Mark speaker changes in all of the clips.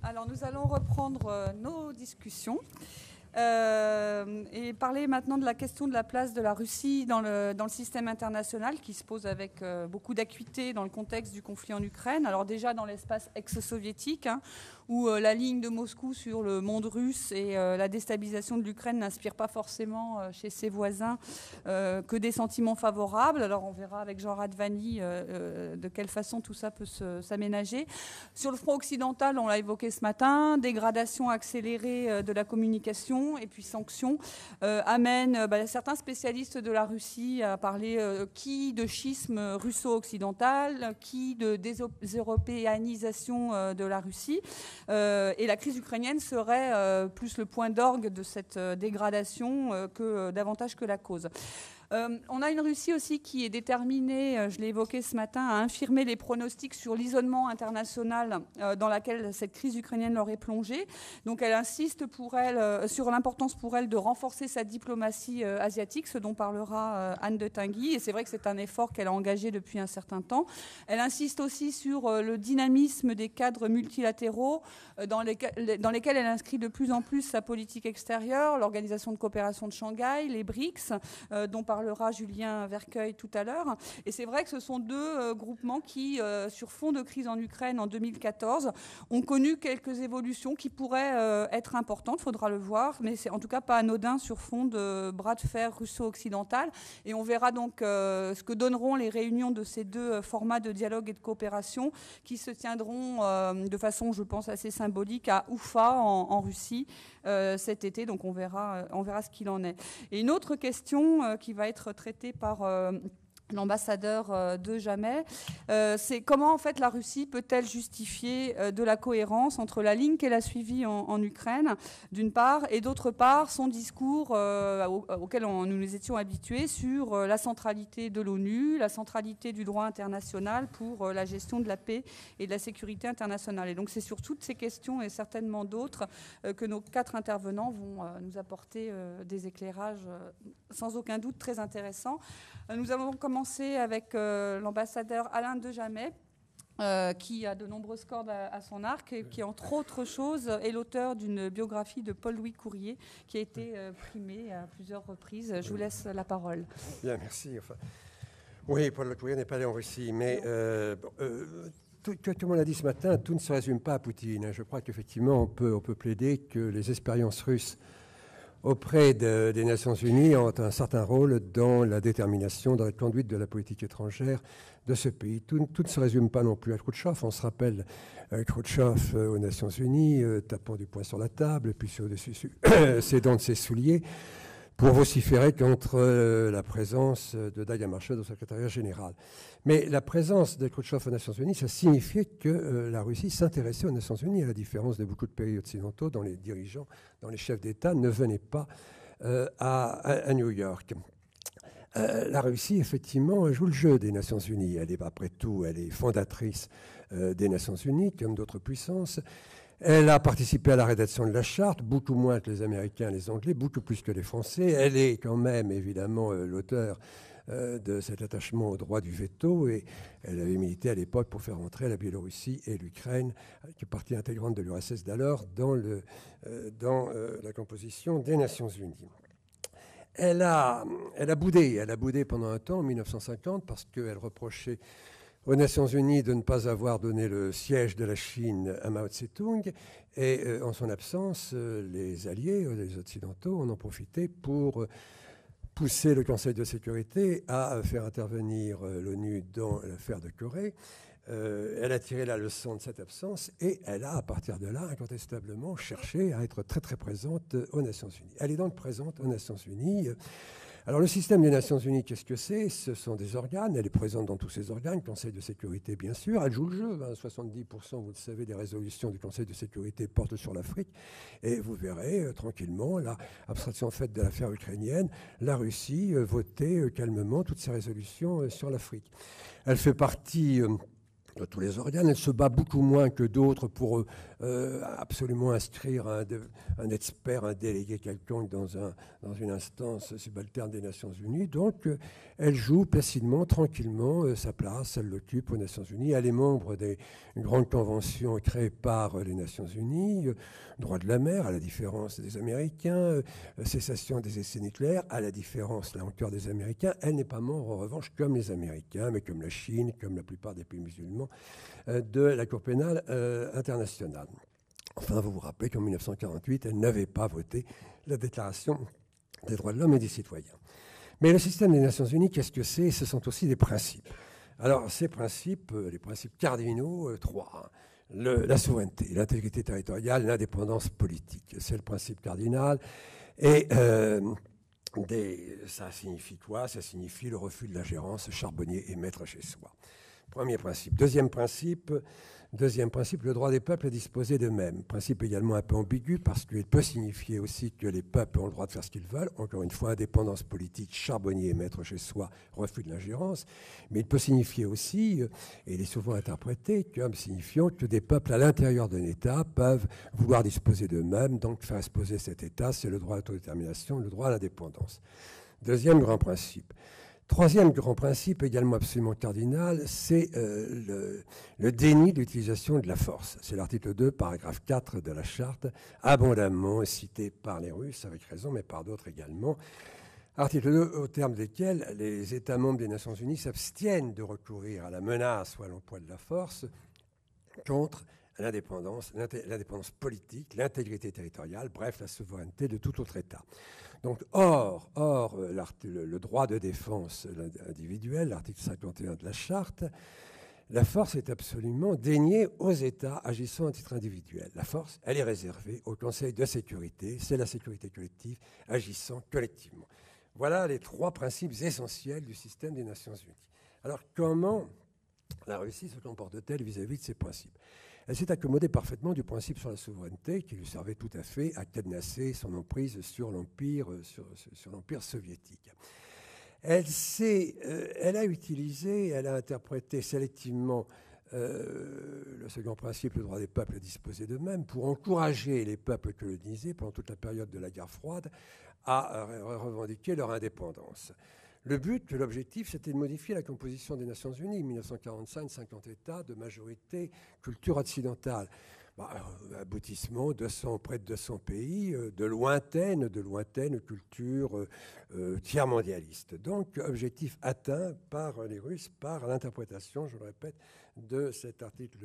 Speaker 1: Alors nous allons reprendre nos discussions et parler maintenant de la question de la place de la Russie dans le système international qui se pose avec beaucoup d'acuité dans le contexte du conflit en Ukraine. Alors déjà dans l'espace ex-soviétique, où la ligne de Moscou sur le monde russe et la déstabilisation de l'Ukraine n'inspire pas forcément chez ses voisins que des sentiments favorables. Alors on verra avec Jean Radvani de quelle façon tout ça peut s'aménager. Sur le front occidental, on l'a évoqué ce matin, dégradation accélérée de la communication et puis sanctions amènent certains spécialistes de la Russie à parler qui de schisme russo-occidental, qui de déseuropéanisation de la Russie. Et la crise ukrainienne serait plus le point d'orgue de cette dégradation que davantage que la cause. On a une Russie aussi qui est déterminée, je l'ai évoqué ce matin, à infirmer les pronostics sur l'isolement international dans laquelle cette crise ukrainienne leur est plongée. Donc elle insiste sur l'importance pour elle de renforcer sa diplomatie asiatique, ce dont parlera Anne de Tinguy. Et c'est vrai que c'est un effort qu'elle a engagé depuis un certain temps. Elle insiste aussi sur le dynamisme des cadres multilatéraux dans lesquels elle inscrit de plus en plus sa politique extérieure, l'Organisation de coopération de Shanghai, les BRICS, dont parlera Julien Vercueil tout à l'heure. Et c'est vrai que ce sont deux groupements qui, sur fond de crise en Ukraine en 2014, ont connu quelques évolutions qui pourraient être importantes, il faudra le voir, mais c'est en tout cas pas anodin sur fond de bras de fer russo-occidental. Et on verra donc ce que donneront les réunions de ces deux formats de dialogue et de coopération qui se tiendront de façon, je pense, assez symbolique à Oufa en Russie cet été. Donc on verra ce qu'il en est. Et une autre question qui va être traitée par l'ambassadeur de Jamais, c'est comment en fait la Russie peut-elle justifier de la cohérence entre la ligne qu'elle a suivie en Ukraine, d'une part, et d'autre part son discours auquel nous nous étions habitués sur la centralité de l'ONU, la centralité du droit international pour la gestion de la paix et de la sécurité internationale. Et donc c'est sur toutes ces questions et certainement d'autres que nos quatre intervenants vont nous apporter des éclairages sans aucun doute très intéressants. Nous avons commencé avec l'ambassadeur Alain de Jamais, qui a de nombreuses cordes à son arc et qui, entre autres choses, est l'auteur d'une biographie de Paul-Louis Courier qui a été primée à plusieurs reprises. Je vous laisse la parole.
Speaker 2: Bien, merci. Oui, Paul-Louis Courier n'est pas allé en Russie, mais tout le monde l'a dit ce matin, tout ne se résume pas à Poutine. Je crois qu'effectivement, on peut plaider que les expériences russes auprès des Nations Unies ont un certain rôle dans la détermination, dans la conduite de la politique étrangère de ce pays. Tout ne se résume pas non plus à Khrouchtchev. On se rappelle Khrouchtchev aux Nations Unies, tapant du poing sur la table, puis ses dents de ses souliers, pour vociférer contre la présence de Dag Hammarskjöld au secrétariat général. Mais la présence de Khrouchtchev aux Nations Unies, ça signifiait que la Russie s'intéressait aux Nations Unies, à la différence de beaucoup de pays occidentaux dont les dirigeants, dont les chefs d'État ne venaient pas à New York. La Russie, effectivement, joue le jeu des Nations Unies. Elle est, après tout, elle est fondatrice des Nations Unies, comme d'autres puissances. Elle a participé à la rédaction de la charte, beaucoup moins que les Américains et les Anglais, beaucoup plus que les Français. Elle est quand même, évidemment, l'auteur de cet attachement au droit du veto, et elle avait milité à l'époque pour faire entrer la Biélorussie et l'Ukraine, qui est partie intégrante de l'URSS d'alors, dans la composition des Nations Unies. Elle a boudé pendant un temps, en 1950, parce qu'elle reprochait aux Nations Unies de ne pas avoir donné le siège de la Chine à Mao Tse-tung. Et en son absence, les alliés, les Occidentaux, en ont profité pour pousser le Conseil de sécurité à faire intervenir l'ONU dans l'affaire de Corée. Elle a tiré la leçon de cette absence et elle a, à partir de là, incontestablement cherché à être très très présente aux Nations Unies. Elle est donc présente aux Nations Unies. Alors le système des Nations Unies, qu'est-ce que c'est ? Ce sont des organes, elle est présente dans tous ces organes, Conseil de sécurité bien sûr, elle joue le jeu, 70%, vous le savez, des résolutions du Conseil de sécurité portent sur l'Afrique, et vous verrez tranquillement, là, abstraction faite de l'affaire ukrainienne, la Russie voter calmement toutes ces résolutions sur l'Afrique. Elle fait partie de tous les organes. Elle se bat beaucoup moins que d'autres pour absolument inscrire un expert, un délégué quelconque dans une instance subalterne des Nations Unies. Donc, elle joue placidement, tranquillement sa place. Elle l'occupe aux Nations Unies. Elle est membre des grandes conventions créées par les Nations Unies. Droit de la mer, à la différence des Américains. Cessation des essais nucléaires, à la différence, là encore, des Américains. Elle n'est pas membre, en revanche, comme les Américains, mais comme la Chine, comme la plupart des pays musulmans, de la Cour pénale internationale. Enfin, vous vous rappelez qu'en 1948, elle n'avait pas voté la Déclaration des droits de l'homme et des citoyens. Mais le système des Nations Unies, qu'est-ce que c'est? Ce sont aussi des principes. Alors, ces principes, les principes cardinaux, trois. La souveraineté, l'intégrité territoriale, l'indépendance politique. C'est le principe cardinal. Et ça signifie quoi? Ça signifie le refus de l'ingérence, charbonnier et maître chez soi. Premier principe. Deuxième principe, le droit des peuples à disposer d'eux-mêmes. Principe également un peu ambigu parce qu'il peut signifier aussi que les peuples ont le droit de faire ce qu'ils veulent. Encore une fois, indépendance politique, charbonnier et maître chez soi, refus de l'ingérence. Mais il peut signifier aussi, et il est souvent interprété comme signifiant que des peuples à l'intérieur d'un État peuvent vouloir disposer d'eux-mêmes, donc faire exposer cet État, c'est le droit à l'autodétermination, le droit à l'indépendance. Deuxième grand principe. Troisième grand principe, également absolument cardinal, c'est le déni de l'utilisation de la force. C'est l'article 2, paragraphe 4 de la Charte, abondamment cité par les Russes, avec raison, mais par d'autres également. Article 2, au terme desquels les États membres des Nations Unies s'abstiennent de recourir à la menace ou à l'emploi de la force contre l'indépendance politique, l'intégrité territoriale, bref, la souveraineté de tout autre État. Donc, or le droit de défense individuelle, l'article 51 de la Charte, la force est absolument déniée aux États agissant à titre individuel. La force, elle est réservée au Conseil de sécurité, c'est la sécurité collective agissant collectivement. Voilà les trois principes essentiels du système des Nations Unies. Alors, comment la Russie se comporte-t-elle vis-à-vis de ces principes? Elle s'est accommodée parfaitement du principe sur la souveraineté qui lui servait tout à fait à cadenasser son emprise sur l'Empire soviétique. Elle a interprété sélectivement le second principe, le droit des peuples à disposer d'eux-mêmes, pour encourager les peuples colonisés pendant toute la période de la guerre froide à revendiquer leur indépendance. Le but, l'objectif, c'était de modifier la composition des Nations Unies. 1945, 50 États de majorité culture occidentale. Aboutissement, près de 200 pays de lointaines cultures tiers-mondialistes. Donc, objectif atteint par les Russes, par l'interprétation, je le répète, de cet article,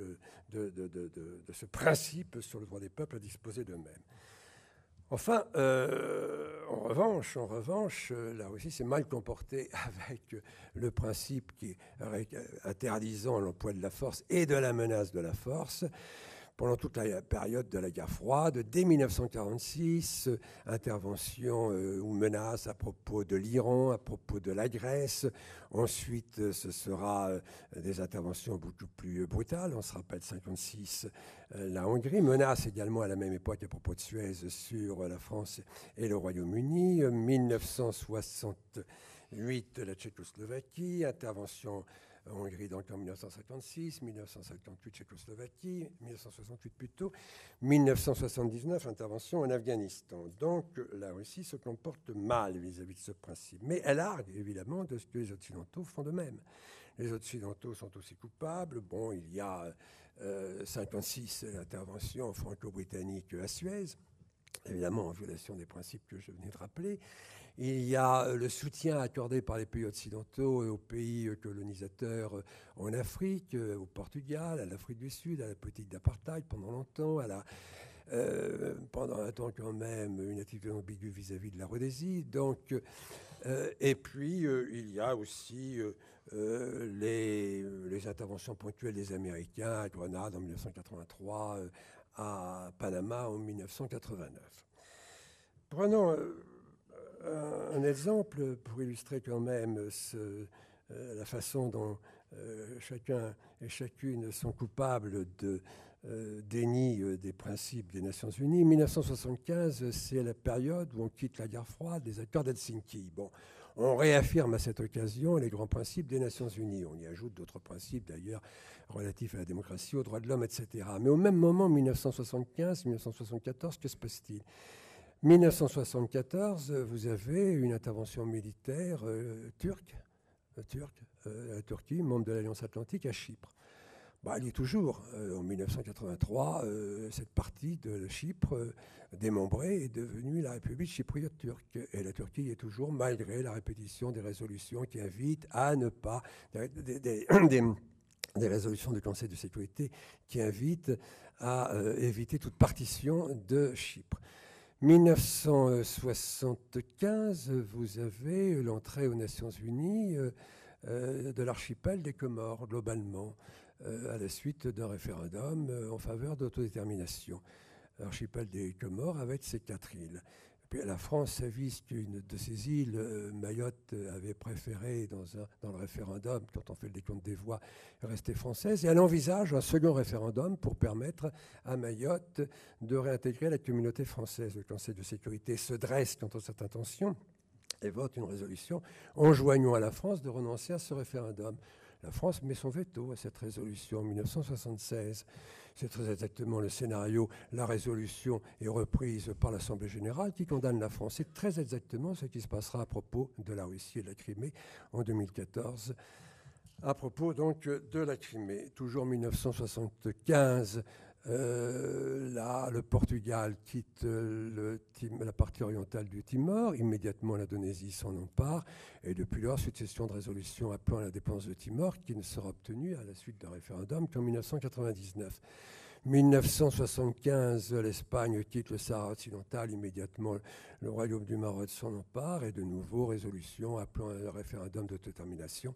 Speaker 2: de ce principe sur le droit des peuples à disposer d'eux-mêmes. Enfin, en revanche, la Russie s'est mal comportée avec le principe interdisant l'emploi de la force et de la menace de la force pendant toute la période de la guerre froide. Dès 1946, intervention ou menace à propos de l'Iran, à propos de la Grèce. Ensuite, ce sera des interventions beaucoup plus brutales. On se rappelle 1956, la Hongrie. Menace également à la même époque à propos de Suez sur la France et le Royaume-Uni. 1968, la Tchécoslovaquie. Intervention Hongrie donc en 1956, 1958 Tchécoslovaquie, 1968 plutôt, 1979 intervention en Afghanistan. Donc la Russie se comporte mal vis-à-vis de ce principe. Mais elle argue évidemment de ce que les Occidentaux font de même. Les Occidentaux sont aussi coupables. Bon, il y a 1956 l'intervention franco-britannique à Suez, évidemment en violation des principes que je venais de rappeler. Il y a le soutien accordé par les pays occidentaux aux pays colonisateurs en Afrique, au Portugal, à l'Afrique du Sud, à la politique d'apartheid pendant longtemps, pendant un temps quand même une attitude ambiguë vis-à-vis de la Rhodésie. Donc, et puis, il y a aussi les interventions ponctuelles des Américains à Grenade en 1983, à Panama en 1989. Prenons un exemple pour illustrer quand même la façon dont chacun et chacune sont coupables de déni des principes des Nations Unies. 1975, c'est la période où on quitte la guerre froide, les accords d'Helsinki. Bon, On réaffirme à cette occasion les grands principes des Nations Unies. On y ajoute d'autres principes d'ailleurs relatifs à la démocratie, aux droits de l'homme, etc. Mais au même moment, 1975-1974, que se passe-t-il ? 1974, vous avez une intervention militaire turque, la Turquie, membre de l'Alliance Atlantique, à Chypre. Elle y est toujours. En 1983, cette partie de Chypre démembrée est devenue la République chypriote turque. Et la Turquie y est toujours, malgré la répétition des résolutions qui invitent à ne pas... des résolutions du Conseil de sécurité qui invitent à éviter toute partition de Chypre. 1975, vous avez l'entrée aux Nations Unies de l'archipel des Comores, globalement, à la suite d'un référendum en faveur d'autodétermination. L'archipel des Comores avec ses 4 îles. Puis la France avise qu'une de ces îles, Mayotte, avait préféré dans le référendum, quand on fait le décompte des voix, rester française. Et elle envisage un second référendum pour permettre à Mayotte de réintégrer la communauté française. Le Conseil de sécurité se dresse contre cette intention et vote une résolution enjoignant à la France de renoncer à ce référendum. La France met son veto à cette résolution en 1976. C'est très exactement le scénario. La résolution est reprise par l'Assemblée générale qui condamne la France. C'est très exactement ce qui se passera à propos de la Russie et de la Crimée en 2014. À propos donc de la Crimée, toujours 1975, le Portugal quitte la partie orientale du Timor. Immédiatement, l'Indonésie s'en empare. Et depuis lors, succession de résolutions appelant à l'indépendance de Timor qui ne sera obtenue à la suite d'un référendum qu'en 1999. 1975, l'Espagne quitte le Sahara occidental. Immédiatement, le Royaume du Maroc s'en empare. Et de nouveau, résolution appelant à un référendum d'autodétermination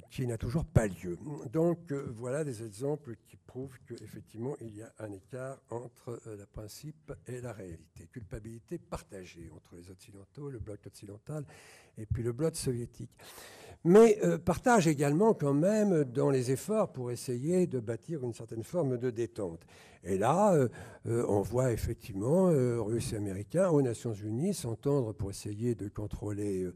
Speaker 2: qui n'a toujours pas lieu. Donc voilà des exemples qui prouvent qu'effectivement il y a un écart entre le principe et la réalité. Culpabilité partagée entre les Occidentaux, le bloc occidental et puis le bloc soviétique. Mais partage également quand même dans les efforts pour essayer de bâtir une certaine forme de détente. Et là, on voit effectivement Russes et Américains aux Nations Unies s'entendre pour essayer de contrôler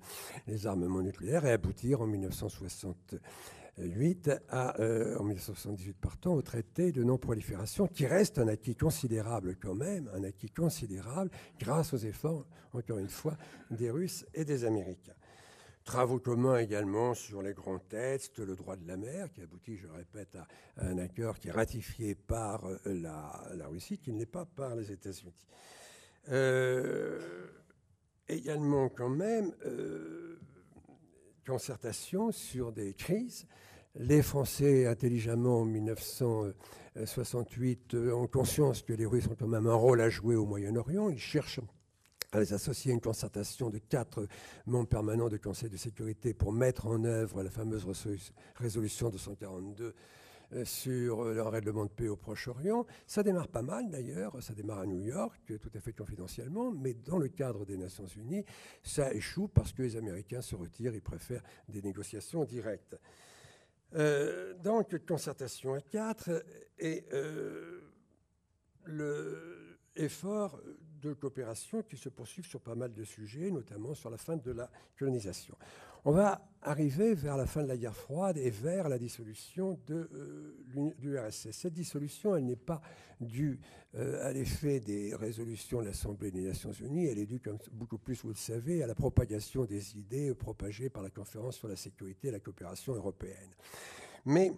Speaker 2: les armements nucléaires et aboutir en 1978 en 1978 partant, au traité de non-prolifération qui reste un acquis considérable quand même, un acquis considérable grâce aux efforts, encore une fois, des Russes et des Américains. Travaux communs également sur les grands textes, le droit de la mer, qui aboutit, je répète, à un accord qui est ratifié par la Russie, qui ne l'est pas par les États-Unis. Également, quand même, concertation sur des crises. Les Français, intelligemment, en 1968, ont conscience que les Russes ont quand même un rôle à jouer au Moyen-Orient. Ils cherchent à les associer à une concertation de 4 membres permanents du Conseil de sécurité pour mettre en œuvre la fameuse résolution 242 sur le règlement de paix au Proche-Orient. Ça démarre pas mal d'ailleurs, ça démarre à New York, tout à fait confidentiellement, mais dans le cadre des Nations Unies, ça échoue parce que les Américains se retirent, ils préfèrent des négociations directes. Donc, concertation à 4 et l'effort de coopération qui se poursuivent sur pas mal de sujets, notamment sur la fin de la colonisation. On va arriver vers la fin de la guerre froide et vers la dissolution de l'URSS. Cette dissolution, elle n'est pas due à l'effet des résolutions de l'Assemblée des Nations Unies, elle est due, comme beaucoup plus vous le savez, à la propagation des idées propagées par la Conférence sur la sécurité et la coopération européenne. Mais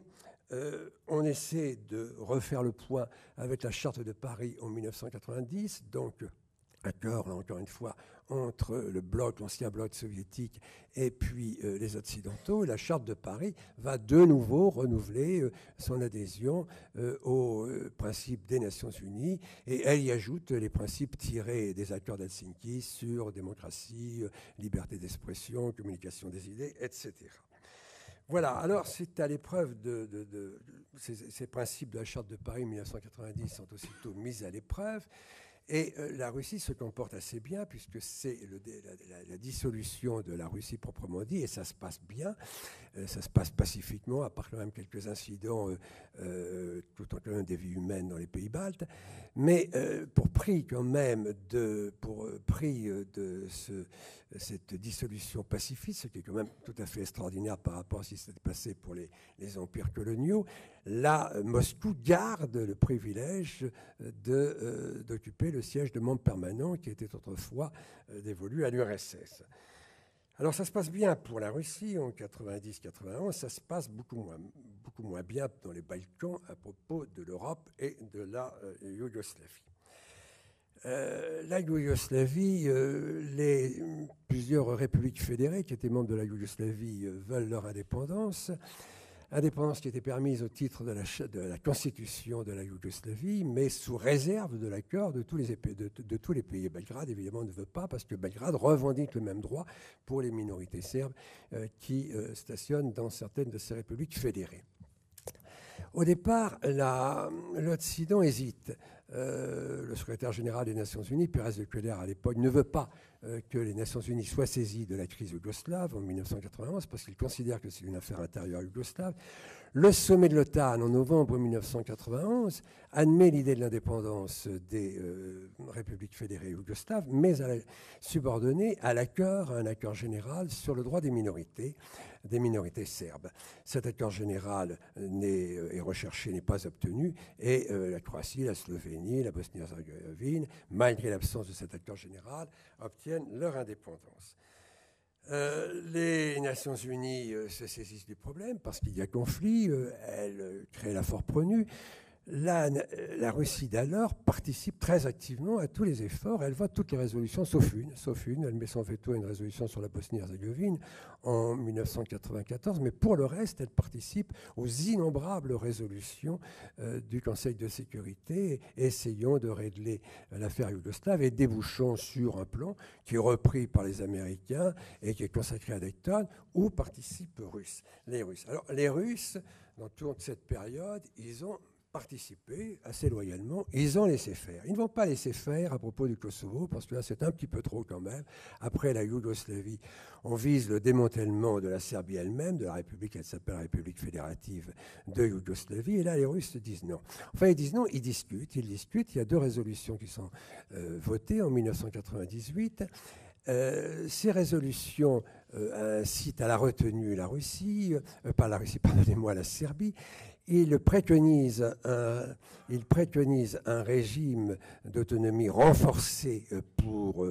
Speaker 2: on essaie de refaire le point avec la Charte de Paris en 1990, donc accord, là, encore une fois, entre le bloc, l'ancien bloc soviétique et puis les Occidentaux. La Charte de Paris va de nouveau renouveler son adhésion aux principes des Nations Unies et elle y ajoute les principes tirés des accords d'Helsinki sur démocratie, liberté d'expression, communication des idées, etc. Voilà, alors c'est à l'épreuve ces principes de la Charte de Paris 1990 sont aussitôt mis à l'épreuve. Et la Russie se comporte assez bien puisque c'est la dissolution de la Russie proprement dit, et ça se passe bien, ça se passe pacifiquement, à part quand même quelques incidents tout en quand même des vies humaines dans les pays baltes. Mais pour prix quand même de cette dissolution pacifiste, ce qui est quand même tout à fait extraordinaire par rapport à ce qui s'est passé pour les empires coloniaux, là, Moscou garde le privilège d'occuper le siège de membre permanent qui était autrefois dévolu à l'URSS. Alors ça se passe bien pour la Russie en 90-91, ça se passe beaucoup moins bien dans les Balkans à propos de l'Europe et de la Yougoslavie. La Yougoslavie, plusieurs républiques fédérées qui étaient membres de la Yougoslavie veulent leur indépendance. Indépendance qui était permise au titre de la constitution de la Yougoslavie, mais sous réserve de l'accord de tous les pays. Belgrade, évidemment, ne veut pas, parce que Belgrade revendique le même droit pour les minorités serbes qui stationnent dans certaines de ces républiques fédérées. Au départ, l'Occident hésite. Le secrétaire général des Nations Unies, Pérez de Cuéllar, à l'époque, ne veut pas que les Nations Unies soient saisies de la crise yougoslave en 1991 parce qu'il considère que c'est une affaire intérieure yougoslave. Le sommet de l'OTAN en novembre 1991 admet l'idée de l'indépendance des républiques fédérées yougoslaves, mais subordonnée à un accord général sur le droit des minorités serbes. Cet accord général est recherché, n'est pas obtenu, et la Croatie, la Slovénie, la Bosnie-Herzégovine, malgré l'absence de cet accord général, obtiennent leur indépendance. Les Nations Unies se saisissent du problème parce qu'il y a conflit, elles créent la Force-Pronu. La Russie d'alors participe très activement à tous les efforts. Elle vote toutes les résolutions, sauf une. Elle met son veto à une résolution sur la Bosnie-Herzégovine en 1994. Mais pour le reste, elle participe aux innombrables résolutions du Conseil de sécurité, essayant de régler l'affaire yougoslave et débouchant sur un plan qui est repris par les Américains et qui est consacré à Dayton, où participent les Russes. Alors, les Russes, dans toute cette période, ils ont participé assez loyalement, ils ont laissé faire. Ils ne vont pas laisser faire à propos du Kosovo, parce que là c'est un petit peu trop quand même. Après la Yougoslavie, on vise le démantèlement de la Serbie elle-même, de la République, elle s'appelle la République fédérative de Yougoslavie, et là les Russes disent non. Enfin ils disent non, ils discutent, il y a 2 résolutions qui sont votées en 1998. Ces résolutions incitent à la retenue la Serbie. Il préconise un régime d'autonomie renforcé pour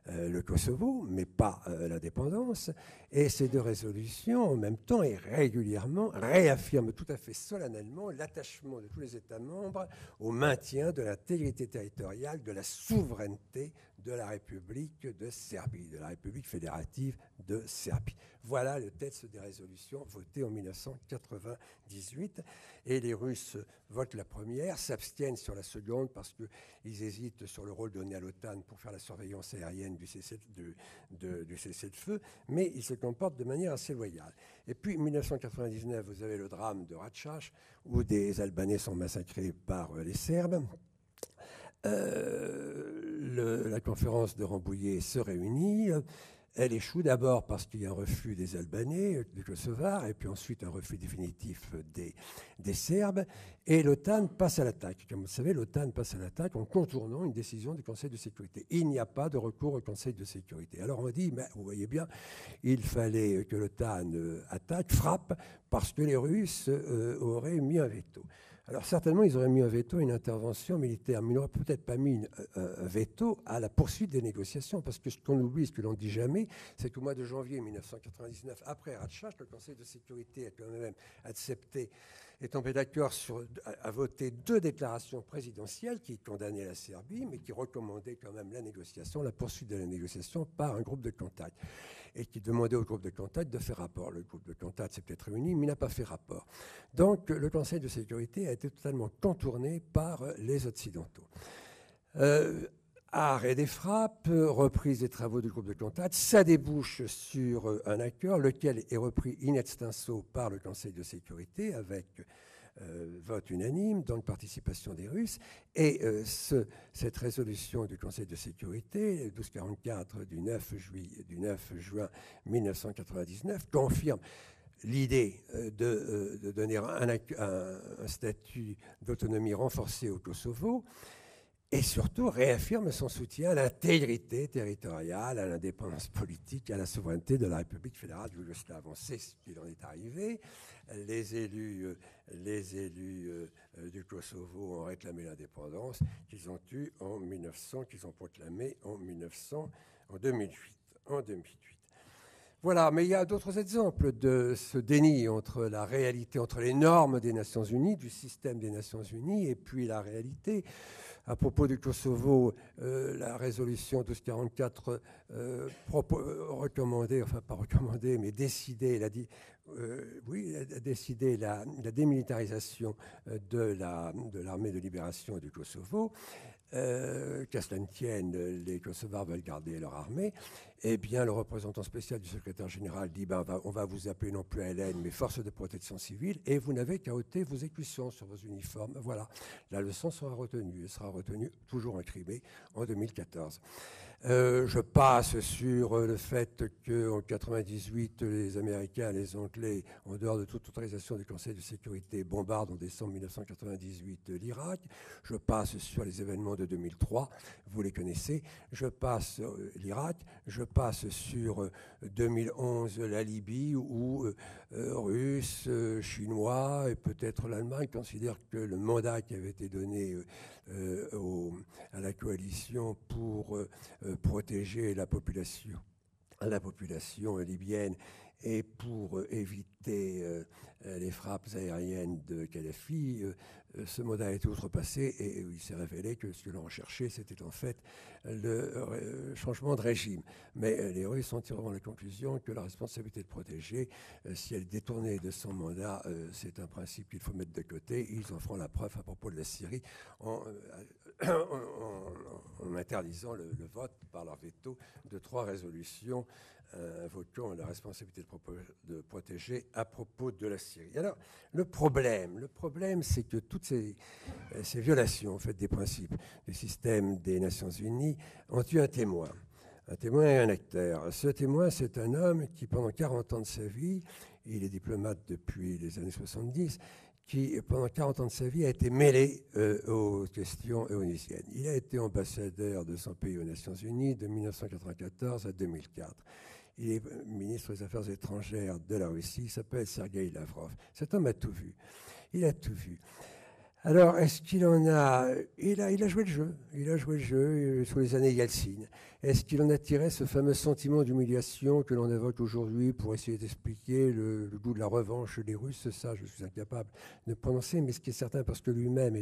Speaker 2: le Kosovo, mais pas l'indépendance. Et ces 2 résolutions, en même temps et régulièrement, réaffirment tout à fait solennellement l'attachement de tous les États membres au maintien de l'intégrité territoriale, de la souveraineté de la République de Serbie, de la République fédérative de Serbie. Voilà le texte des résolutions votées en 1998. Et les Russes votent la première, s'abstiennent sur la seconde parce qu'ils hésitent sur le rôle donné à l'OTAN pour faire la surveillance aérienne du cessez-le-feu, mais ils se comportent de manière assez loyale. Et puis, en 1999, vous avez le drame de Ratchach, où des Albanais sont massacrés par les Serbes. La conférence de Rambouillet se réunit. Elle échoue d'abord parce qu'il y a un refus des Albanais, des Kosovars, et puis ensuite un refus définitif des Serbes. Et l'OTAN passe à l'attaque. Comme vous le savez, l'OTAN passe à l'attaque en contournant une décision du Conseil de sécurité. Il n'y a pas de recours au Conseil de sécurité. Alors on dit, mais vous voyez bien, il fallait que l'OTAN frappe, parce que les Russes auraient mis un veto. Alors certainement, ils auraient mis un veto à une intervention militaire, mais ils n'auraient peut-être pas mis un veto à la poursuite des négociations, parce que ce qu'on oublie, ce que l'on ne dit jamais, c'est qu'au mois de janvier 1999, après Ratchach, le Conseil de sécurité a quand même accepté est tombé d'accord à voter 2 déclarations présidentielles qui condamnaient la Serbie, mais qui recommandaient quand même la négociation, la poursuite de la négociation par un groupe de contact, et qui demandait au groupe de contact de faire rapport. Le groupe de contact s'est peut-être réuni, mais n'a pas fait rapport. Donc le Conseil de sécurité a été totalement contourné par les Occidentaux. Arrêt des frappes, reprise des travaux du groupe de contact, ça débouche sur un accord, lequel est repris in extenso par le Conseil de sécurité avec vote unanime, donc participation des Russes. Et cette résolution du Conseil de sécurité, 1244 du 9 juin 1999, confirme l'idée de donner un statut d'autonomie renforcée au Kosovo, et surtout réaffirme son soutien à l'intégrité territoriale, à l'indépendance politique, à la souveraineté de la République fédérale yougoslave. On sait ce qu'il en est arrivé. Les élus du Kosovo ont réclamé l'indépendance qu'ils ont proclamée en 2008. Voilà, mais il y a d'autres exemples de ce déni entre la réalité, entre les normes des Nations Unies, du système des Nations Unies, et puis la réalité. À propos du Kosovo, la résolution 1244 recommandait, enfin pas recommandait, mais décidait la démilitarisation de l'armée de libération du Kosovo. Qu'à cela ne tienne, les Kosovars veulent garder leur armée. Eh bien, le représentant spécial du secrétaire général dit on va vous appeler non plus LN, mais force de protection civile, et vous n'avez qu'à ôter vos écussions sur vos uniformes. Voilà, la leçon sera retenue. Elle sera retenue toujours en Crimée en 2014. Je passe sur le fait qu'en 1998, les Américains et les Anglais, en dehors de toute autorisation du Conseil de sécurité, bombardent en décembre 1998 l'Irak. Je passe sur les événements de 2003, vous les connaissez. Je passe l'Irak. Je passe sur 2011 la Libye, où Russes, Chinois et peut-être l'Allemagne considèrent que le mandat qui avait été donné à la coalition pour protéger la population libyenne et pour éviter les frappes aériennes de Kadhafi, ce mandat a été outrepassé et il s'est révélé que ce que l'on recherchait, c'était en fait le changement de régime. Mais les Russes en tireront la conclusion que la responsabilité de protéger, si elle est détournée de son mandat, c'est un principe qu'il faut mettre de côté. Ils en feront la preuve à propos de la Syrie en interdisant le vote par leur veto de 3 résolutions invoquant la responsabilité de protéger à propos de la Syrie. Alors, le problème, c'est que toutes ces violations en fait, des principes du système des Nations Unies ont eu un témoin et un acteur. Ce témoin, c'est un homme qui, pendant 40 ans de sa vie, il est diplomate depuis les années 70, qui, pendant 40 ans de sa vie, a été mêlé aux questions onusiennes. Il a été ambassadeur de son pays aux Nations Unies de 1994 à 2004. Il est ministre des Affaires étrangères de la Russie. Il s'appelle Sergueï Lavrov. Cet homme a tout vu. Il a tout vu. Alors, est-ce qu'il en a... Il a joué le jeu. Il a joué le jeu sous les années Yeltsin. Est-ce qu'il en a tiré ce fameux sentiment d'humiliation que l'on évoque aujourd'hui pour essayer d'expliquer le goût de la revanche des Russes? Ça, je suis incapable de prononcer, mais ce qui est certain, parce que lui-même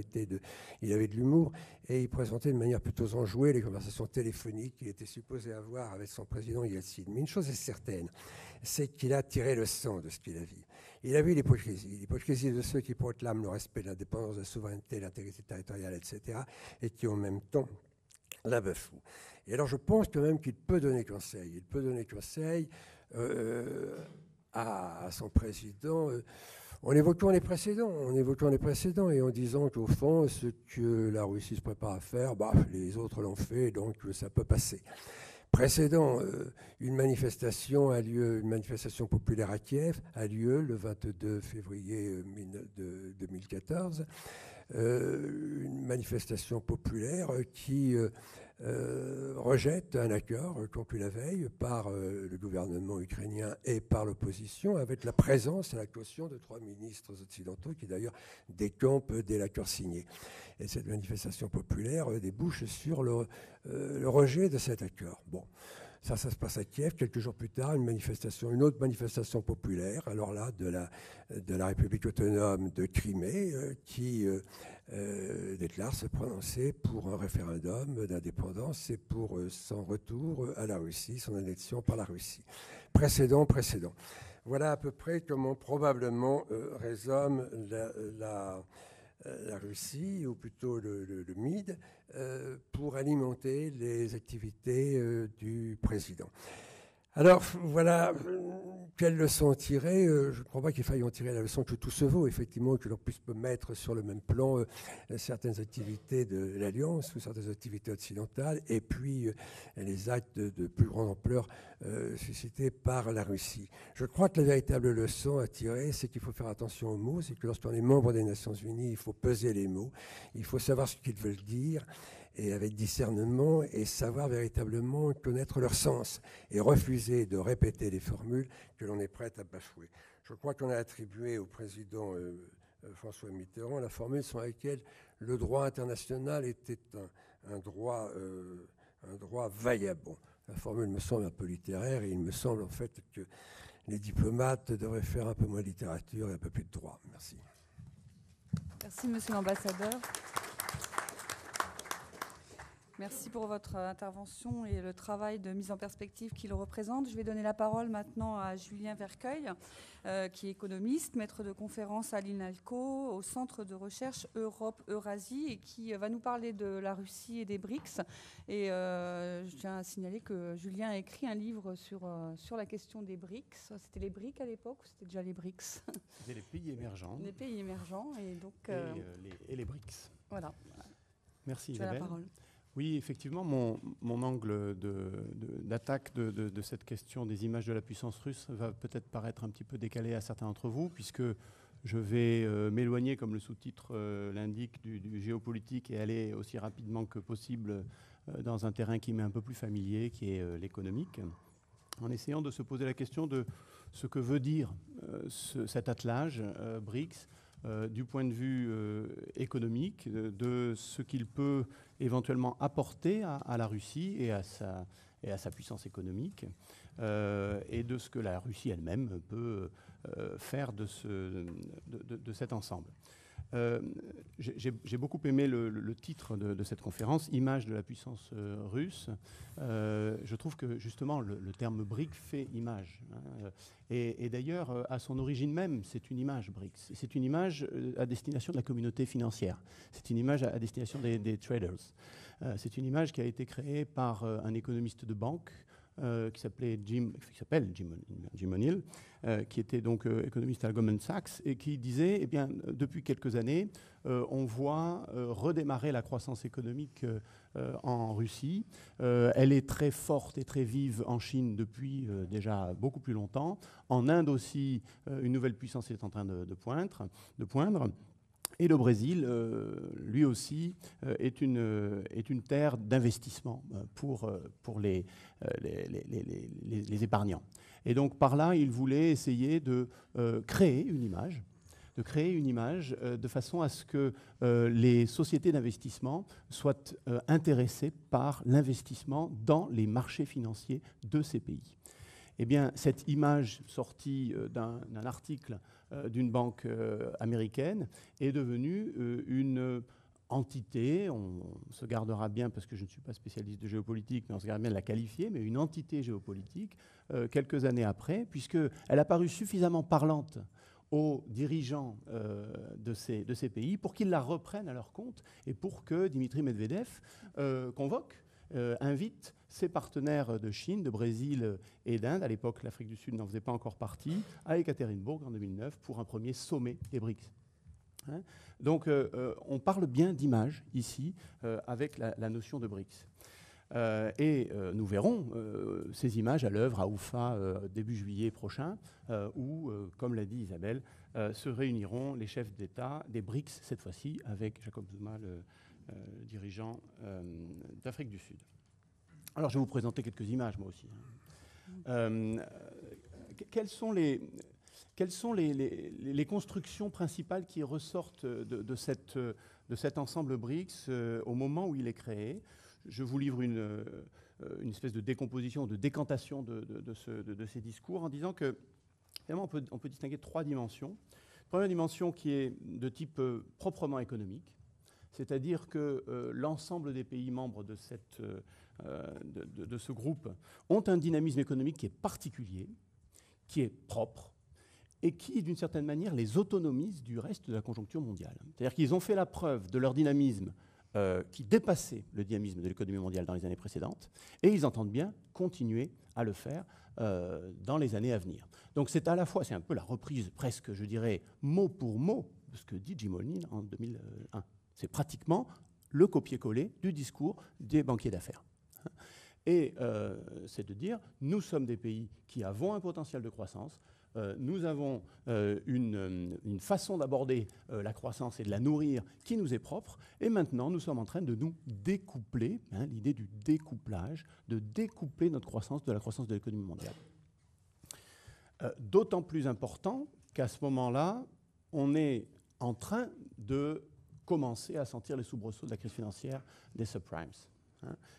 Speaker 2: il avait de l'humour et il présentait de manière plutôt enjouée les conversations téléphoniques qu'il était supposé avoir avec son président Yeltsin. Mais une chose est certaine, c'est qu'il a tiré le sang de ce qu'il a vu. Il a vu l'hypocrisie de ceux qui proclament le respect de l'indépendance, de la souveraineté, l'intégrité territoriale, etc., et qui en même temps la bafouent. Et alors je pense quand même qu'il peut donner conseil. Il peut donner conseil à son président en évoquant les précédents et en disant qu'au fond, ce que la Russie se prépare à faire, les autres l'ont fait, donc ça peut passer. Précédent, une manifestation populaire à Kiev a lieu le 22 février 2014. Une manifestation populaire qui rejette un accord conclu la veille par le gouvernement ukrainien et par l'opposition, avec la présence et la caution de 3 ministres occidentaux qui d'ailleurs décampent dès l'accord signé. Et cette manifestation populaire débouche sur le rejet de cet accord. Bon. Ça se passe à Kiev. Quelques jours plus tard, une autre manifestation populaire, alors là, de la République autonome de Crimée, qui déclare se prononcer pour un référendum d'indépendance et pour son retour à la Russie, son annexion par la Russie. Précédent. Voilà à peu près comment probablement résume la Russie, ou plutôt le MID, pour alimenter les activités du président. Alors voilà, quelle leçon tirer je ne crois pas qu'il faille en tirer la leçon que tout se vaut, effectivement, que l'on puisse mettre sur le même plan certaines activités de l'Alliance ou certaines activités occidentales, et puis les actes de plus grande ampleur suscités par la Russie. Je crois que la véritable leçon à tirer, c'est qu'il faut faire attention aux mots, c'est que lorsqu'on est membre des Nations Unies, il faut peser les mots, il faut savoir ce qu'ils veulent dire, et avec discernement, et savoir véritablement connaître leur sens, et refuser de répéter les formules que l'on est prêt à bafouer. Je crois qu'on a attribué au président François Mitterrand la formule sur laquelle le droit international était un droit vaillabond. La formule me semble un peu littéraire, et il me semble en fait que les diplomates devraient faire un peu moins de littérature et un peu plus de droit. Merci.
Speaker 1: Merci, monsieur l'ambassadeur. Merci pour votre intervention et le travail de mise en perspective qu'il représente. Je vais donner la parole maintenant à Julien Vercueil, qui est économiste, maître de conférence à l'INALCO, au Centre de recherche Europe-Eurasie, et qui va nous parler de la Russie et des BRICS. Et je tiens à signaler que Julien a écrit un livre sur la question des BRICS. C'était les BRICS à l'époque ou c'était déjà les BRICS?
Speaker 3: C'était les pays émergents.
Speaker 1: Les pays émergents. Et donc,
Speaker 3: et les BRICS.
Speaker 1: Voilà.
Speaker 3: Merci
Speaker 1: tu as
Speaker 3: Isabelle.
Speaker 1: la parole.
Speaker 3: Oui, effectivement, mon angle d'attaque de cette question des images de la puissance russe va peut-être paraître un petit peu décalé à certains d'entre vous, puisque je vais m'éloigner, comme le sous-titre l'indique, du géopolitique et aller aussi rapidement que possible dans un terrain qui m'est un peu plus familier, qui est l'économique, en essayant de se poser la question de ce que veut dire cet attelage BRICS, du point de vue économique, de ce qu'il peut éventuellement apporter à la Russie et à sa puissance économique, et de ce que la Russie elle-même peut faire de cet ensemble. J'ai beaucoup aimé le titre de cette conférence, « Image de la puissance russe ». Je trouve que justement le terme BRIC fait image. Et d'ailleurs, à son origine même, c'est une image BRICS. C'est une image à destination de la communauté financière. C'est une image à destination des traders. C'est une image qui a été créée par un économiste de banque, qui s'appelle Jim O'Neill, qui était donc économiste à Goldman Sachs, et qui disait, eh bien, depuis quelques années, on voit redémarrer la croissance économique en Russie. Elle est très forte et très vive en Chine depuis déjà beaucoup plus longtemps. En Inde aussi, une nouvelle puissance est en train de poindre. Et le Brésil, lui aussi, est une terre d'investissement pour les épargnants. Et donc par là, il voulait essayer de créer une image, de façon à ce que les sociétés d'investissement soient intéressées par l'investissement dans les marchés financiers de ces pays. Eh bien, cette image sortie d'un article d'une banque américaine est devenue une entité, on se gardera bien, parce que je ne suis pas spécialiste de géopolitique, mais on se garde bien de la qualifier, mais une entité géopolitique, quelques années après, puisqu'elle a paru suffisamment parlante aux dirigeants de ces pays pour qu'ils la reprennent à leur compte et pour que Dimitri Medvedev invite ses partenaires de Chine, de Brésil et d'Inde, à l'époque l'Afrique du Sud n'en faisait pas encore partie, à Ekaterinbourg en 2009 pour un premier sommet des BRICS. Donc on parle bien d'image ici avec la notion de BRICS. Et nous verrons ces images à l'œuvre à Oufa début juillet prochain, où, comme l'a dit Isabelle, se réuniront les chefs d'État des BRICS, cette fois-ci, avec Jacob Zuma, le dirigeant d'Afrique du Sud. Alors, je vais vous présenter quelques images, moi aussi. Quelles sont les constructions principales qui ressortent de cet ensemble BRICS au moment où il est créé? Je vous livre une espèce de décomposition, de décantation de ces discours en disant que, finalement, on peut distinguer trois dimensions. Première dimension qui est de type proprement économique, c'est-à-dire que l'ensemble des pays membres de ce groupe ont un dynamisme économique qui est particulier, qui est propre, et qui, d'une certaine manière, les autonomise du reste de la conjoncture mondiale. C'est-à-dire qu'ils ont fait la preuve de leur dynamisme qui dépassaient le dynamisme de l'économie mondiale dans les années précédentes, et ils entendent bien continuer à le faire dans les années à venir. Donc c'est à la fois, c'est un peu la reprise presque, je dirais, mot pour mot de ce que dit Jim Olney en 2001. C'est pratiquement le copier-coller du discours des banquiers d'affaires. Et c'est de dire, nous sommes des pays qui avons un potentiel de croissance, nous avons une façon d'aborder la croissance et de la nourrir qui nous est propre, et maintenant nous sommes en train de nous découpler, l'idée du découplage, de découpler notre croissance de la croissance de l'économie mondiale. D'autant plus important qu'à ce moment-là, on est en train de commencer à sentir les soubresauts de la crise financière des subprimes.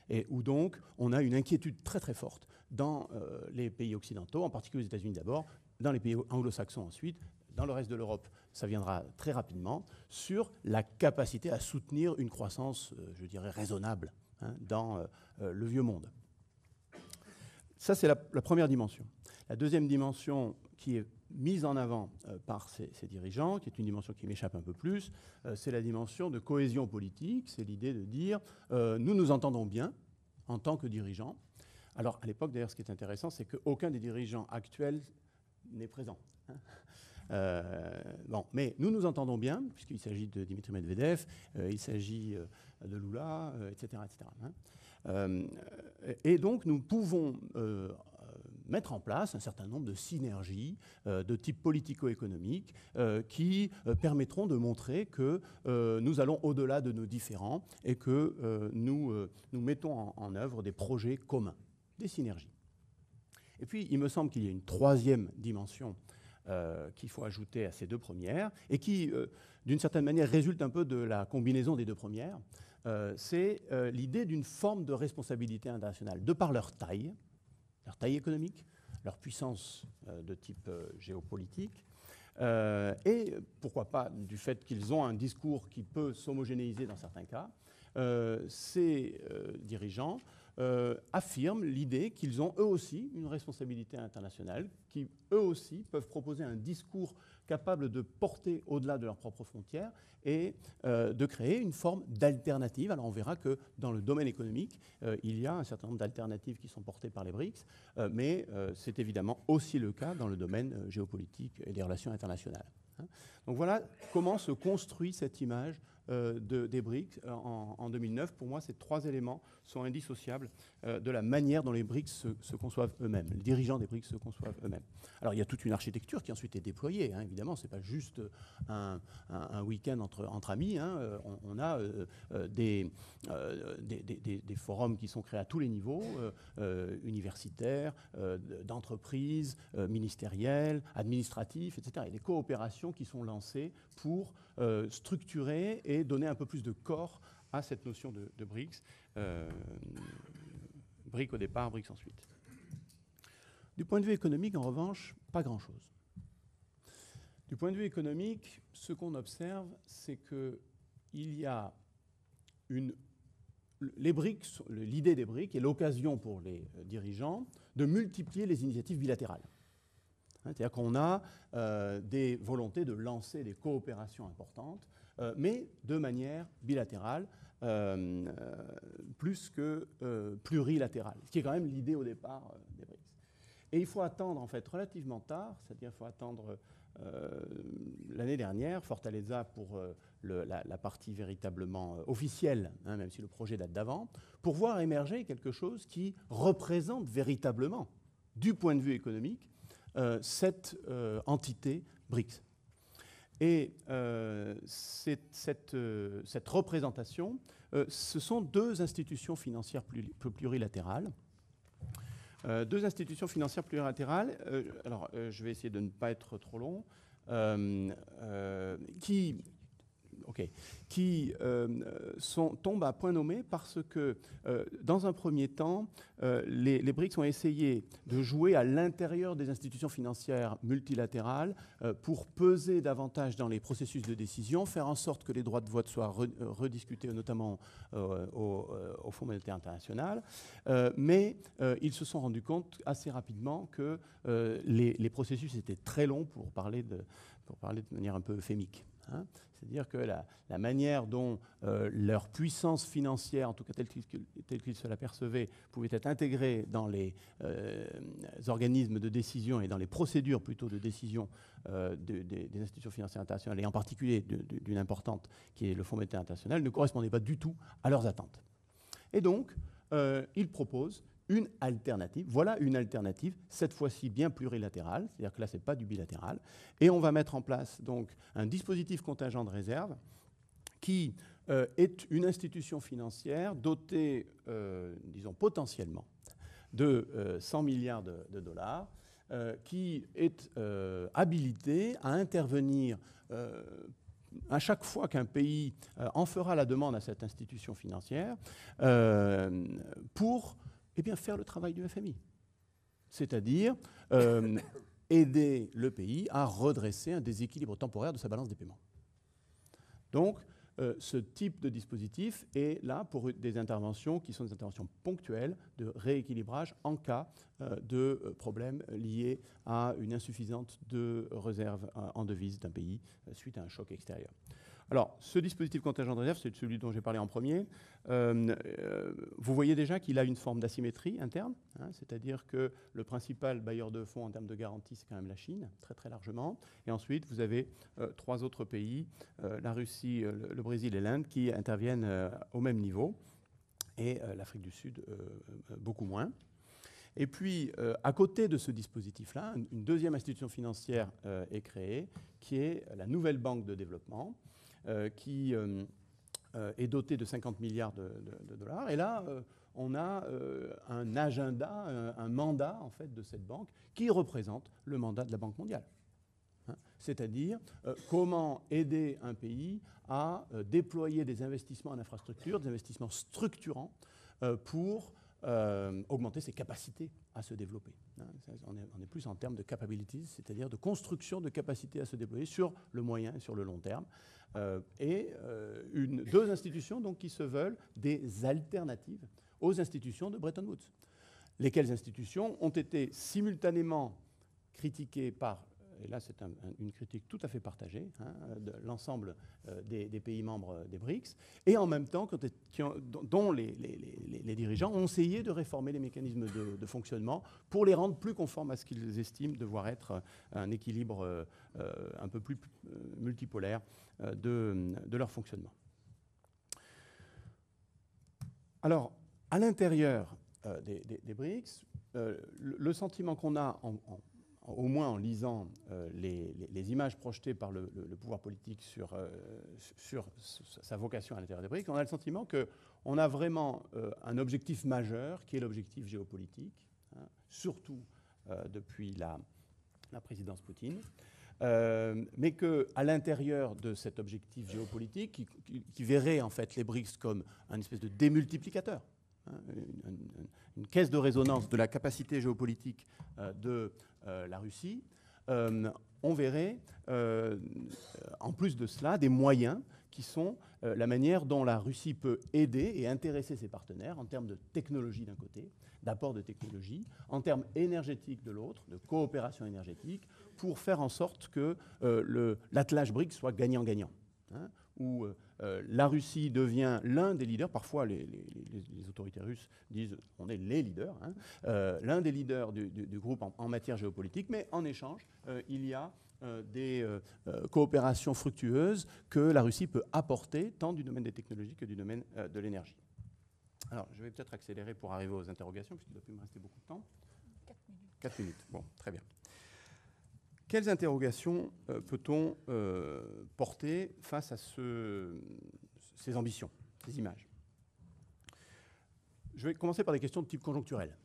Speaker 3: Et où donc on a une inquiétude très très forte dans les pays occidentaux, en particulier aux États-Unis d'abord, dans les pays anglo-saxons ensuite, dans le reste de l'Europe, ça viendra très rapidement, sur la capacité à soutenir une croissance, je dirais, raisonnable dans le vieux monde. Ça, c'est la première dimension. La deuxième dimension qui est mise en avant par ces dirigeants, qui est une dimension qui m'échappe un peu plus, c'est la dimension de cohésion politique. C'est l'idée de dire nous nous entendons bien en tant que dirigeants. Alors, à l'époque, d'ailleurs, ce qui est intéressant, c'est qu'aucun des dirigeants actuels n'est présent. Bon, mais nous nous entendons bien, puisqu'il s'agit de Dimitri Medvedev, il s'agit de Lula, etc. Et donc, nous pouvons mettre en place un certain nombre de synergies de type politico-économique qui permettront de montrer que nous allons au-delà de nos différends et que nous mettons en œuvre des projets communs, des synergies. Et puis, il me semble qu'il y a une troisième dimension qu'il faut ajouter à ces deux premières et qui, d'une certaine manière, résulte un peu de la combinaison des deux premières. C'est l'idée d'une forme de responsabilité internationale, de par leur taille économique, leur puissance de type géopolitique, et pourquoi pas du fait qu'ils ont un discours qui peut s'homogénéiser dans certains cas. Ces dirigeants affirment l'idée qu'ils ont eux aussi une responsabilité internationale, qui eux aussi peuvent proposer un discours capable de porter au-delà de leurs propres frontières et de créer une forme d'alternative. Alors on verra que dans le domaine économique, il y a un certain nombre d'alternatives qui sont portées par les BRICS, mais c'est évidemment aussi le cas dans le domaine géopolitique et des relations internationales. Donc voilà comment se construit cette image des BRICS en 2009. Pour moi, ces trois éléments sont indissociables de la manière dont les BRICS se conçoivent eux-mêmes, les dirigeants des BRICS se conçoivent eux-mêmes. Alors il y a toute une architecture qui ensuite est déployée, évidemment, ce n'est pas juste un week-end entre amis, on a des forums qui sont créés à tous les niveaux, universitaires, d'entreprises, ministériels, administratifs, etc. Il y a des coopérations qui sont lancées pour structurer et donner un peu plus de corps à cette notion de BRICS. BRICS au départ, BRICS ensuite. Du point de vue économique, en revanche, pas grand-chose. Du point de vue économique, ce qu'on observe, c'est qu'il y a les BRICS, l'idée des BRICS est l'occasion pour les dirigeants de multiplier les initiatives bilatérales. C'est-à-dire qu'on a des volontés de lancer des coopérations importantes, mais de manière bilatérale, plus que plurilatérale, ce qui est quand même l'idée au départ des BRICS. Et il faut attendre en fait relativement tard, c'est-à-dire qu'il faut attendre l'année dernière, Fortaleza pour la partie véritablement officielle, même si le projet date d'avant, pour voir émerger quelque chose qui représente véritablement, du point de vue économique, cette entité BRICS. Et cette représentation, ce sont deux institutions financières plurilatérales. Deux institutions financières plurilatérales, je vais essayer de ne pas être trop long, qui tombent à point nommé parce que, dans un premier temps, les BRICS ont essayé de jouer à l'intérieur des institutions financières multilatérales pour peser davantage dans les processus de décision, faire en sorte que les droits de vote soient rediscutés, notamment au Fonds monétaire international. Mais ils se sont rendus compte assez rapidement que les processus étaient très longs, pour parler de manière un peu euphémique. hein. C'est-à-dire que la manière dont leur puissance financière, en tout cas telle qu'ils se l'apercevaient, pouvait être intégrée dans les organismes de décision et dans les procédures plutôt de décision des institutions financières internationales, et en particulier d'une importante qui est le Fonds monétaire international, ne correspondait pas du tout à leurs attentes. Et donc, ils proposent une alternative. Voilà une alternative, cette fois-ci bien plurilatérale, c'est-à-dire que là, ce n'est pas du bilatéral. Et on va mettre en place donc un dispositif contingent de réserve qui est une institution financière dotée, disons potentiellement, de 100 milliards de dollars, qui est habilitée à intervenir à chaque fois qu'un pays en fera la demande à cette institution financière pour faire le travail du FMI, c'est-à-dire aider le pays à redresser un déséquilibre temporaire de sa balance des paiements. Donc, ce type de dispositif est là pour des interventions qui sont des interventions ponctuelles de rééquilibrage en cas de problèmes liés à une insuffisance de réserve en devise d'un pays suite à un choc extérieur. Alors, ce dispositif contingent de réserve, c'est celui dont j'ai parlé en premier. Vous voyez déjà qu'il a une forme d'asymétrie interne, hein, c'est-à-dire que le principal bailleur de fonds en termes de garantie, c'est quand même la Chine, très très largement. Et ensuite, vous avez 3 autres pays, la Russie, le Brésil et l'Inde, qui interviennent au même niveau, et l'Afrique du Sud beaucoup moins. Et puis, à côté de ce dispositif-là, une deuxième institution financière est créée, qui est la Nouvelle Banque de Développement, qui est dotée de 50 milliards de dollars. Et là, on a un agenda, un mandat en fait de cette banque qui représente le mandat de la Banque mondiale. Hein, c'est-à-dire comment aider un pays à déployer des investissements en infrastructure, des investissements structurants pour augmenter ses capacités à se développer. Hein, on est plus en termes de capabilities, c'est-à-dire de construction de capacités à se déployer sur le moyen et sur le long terme. Deux institutions donc, qui se veulent des alternatives aux institutions de Bretton Woods. Lesquelles institutions ont été simultanément critiquées par, et là c'est une critique tout à fait partagée, hein, de l'ensemble des pays membres des BRICS, et en même temps dont les dirigeants ont essayé de réformer les mécanismes de fonctionnement pour les rendre plus conformes à ce qu'ils estiment devoir être un équilibre un peu plus multipolaire de leur fonctionnement. Alors, à l'intérieur des BRICS, le sentiment qu'on a au moins en lisant les images projetées par le pouvoir politique sur sa vocation à l'intérieur des BRICS, on a le sentiment qu'on a vraiment un objectif majeur qui est l'objectif géopolitique, hein, surtout depuis la présidence Poutine, mais qu'à l'intérieur de cet objectif géopolitique, qui verrait en fait les BRICS comme un espèce de démultiplicateur, hein, une caisse de résonance de la capacité géopolitique de la Russie, on verrait, en plus de cela, des moyens qui sont la manière dont la Russie peut aider et intéresser ses partenaires en termes de technologie d'un côté, d'apport de technologie, en termes énergétiques de l'autre, de coopération énergétique, pour faire en sorte que l'attelage BRICS soit gagnant-gagnant, hein, où la Russie devient l'un des leaders, parfois les autorités russes disent on est les leaders, hein, l'un des leaders du groupe en matière géopolitique, mais en échange, il y a des coopérations fructueuses que la Russie peut apporter, tant du domaine des technologies que du domaine de l'énergie. Alors, je vais peut-être accélérer pour arriver aux interrogations, puisqu'il ne doit plus me rester beaucoup de temps. 4 minutes. 4 minutes, bon, très bien. Quelles interrogations peut-on porter face à ces ambitions, ces images? Je vais commencer par des questions de type conjoncturel.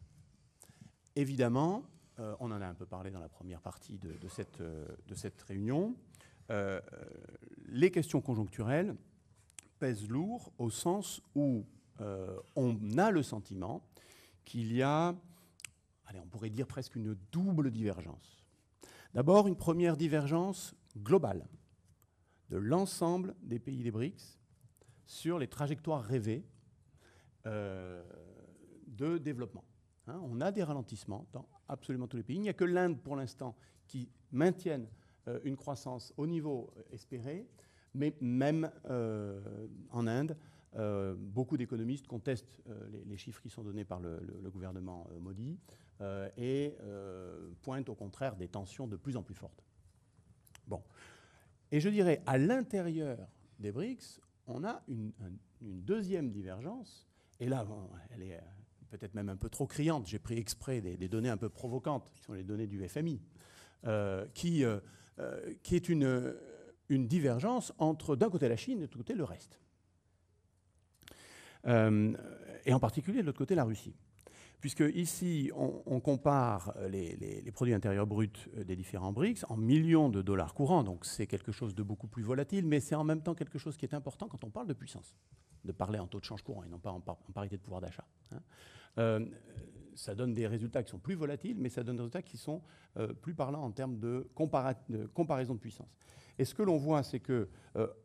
Speaker 3: Évidemment, on en a un peu parlé dans la première partie de cette réunion, les questions conjoncturelles pèsent lourd au sens où on a le sentiment qu'il y a, on pourrait dire presque une double divergence. D'abord, une première divergence globale de l'ensemble des pays des BRICS sur les trajectoires rêvées de développement. Hein, on a des ralentissements dans absolument tous les pays. Il n'y a que l'Inde, pour l'instant, qui maintienne une croissance au niveau espéré, Mais même en Inde, beaucoup d'économistes contestent les chiffres qui sont donnés par le gouvernement Modi et pointent au contraire des tensions de plus en plus fortes. Bon. Et je dirais, à l'intérieur des BRICS, on a une deuxième divergence, et là, bon, elle est peut-être même un peu trop criante. J'ai pris exprès des données un peu provocantes, qui sont les données du FMI, qui est une divergence entre, d'un côté, la Chine et de l'autre côté, le reste. Et en particulier, de l'autre côté, la Russie. Puisque ici, on compare les produits intérieurs bruts des différents BRICS en millions de dollars courants, donc c'est quelque chose de beaucoup plus volatile, mais c'est en même temps quelque chose qui est important quand on parle de puissance, de parler en taux de change courant et non pas en parité de pouvoir d'achat. Ça donne des résultats qui sont plus volatiles, mais ça donne des résultats qui sont plus parlants en termes de comparaison de puissance. Et ce que l'on voit, c'est que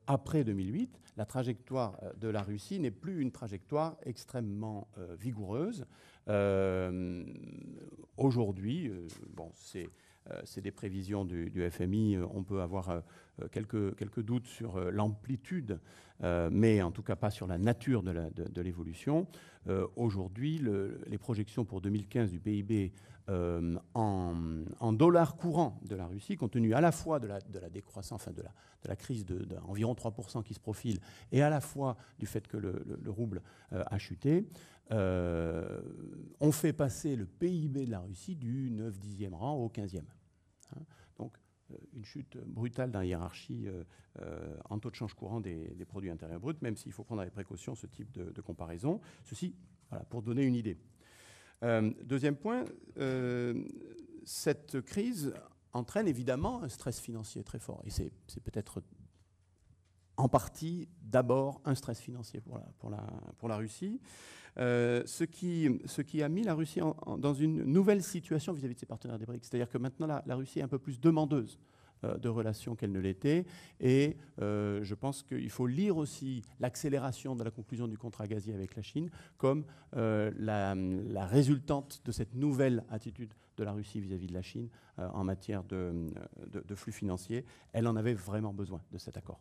Speaker 3: après 2008, la trajectoire de la Russie n'est plus une trajectoire extrêmement vigoureuse. Aujourd'hui, bon, c'est des prévisions du FMI. On peut avoir quelques doutes sur l'amplitude, mais en tout cas pas sur la nature de l'évolution. Aujourd'hui, les projections pour 2015 du PIB en dollars courants de la Russie, compte tenu à la fois de la décroissance, enfin de la crise d'environ 3% qui se profile, et à la fois du fait que le rouble a chuté, on fait passer le PIB de la Russie du 9/10e rang au 15e. Donc, une chute brutale dans la hiérarchie en taux de change courant des produits intérieurs bruts, même s'il faut prendre avec précaution ce type de comparaison. Ceci, voilà, pour donner une idée. Deuxième point, cette crise entraîne évidemment un stress financier très fort. Et c'est peut-être en partie d'abord un stress financier pour la Russie. Ce qui a mis la Russie dans une nouvelle situation vis-à-vis de ses partenaires des BRICS. C'est-à-dire que maintenant, la Russie est un peu plus demandeuse de relations qu'elle ne l'était. Et je pense qu'il faut lire aussi l'accélération de la conclusion du contrat gazier avec la Chine comme la résultante de cette nouvelle attitude de la Russie vis-à-vis de la Chine en matière de flux financiers. Elle en avait vraiment besoin de cet accord.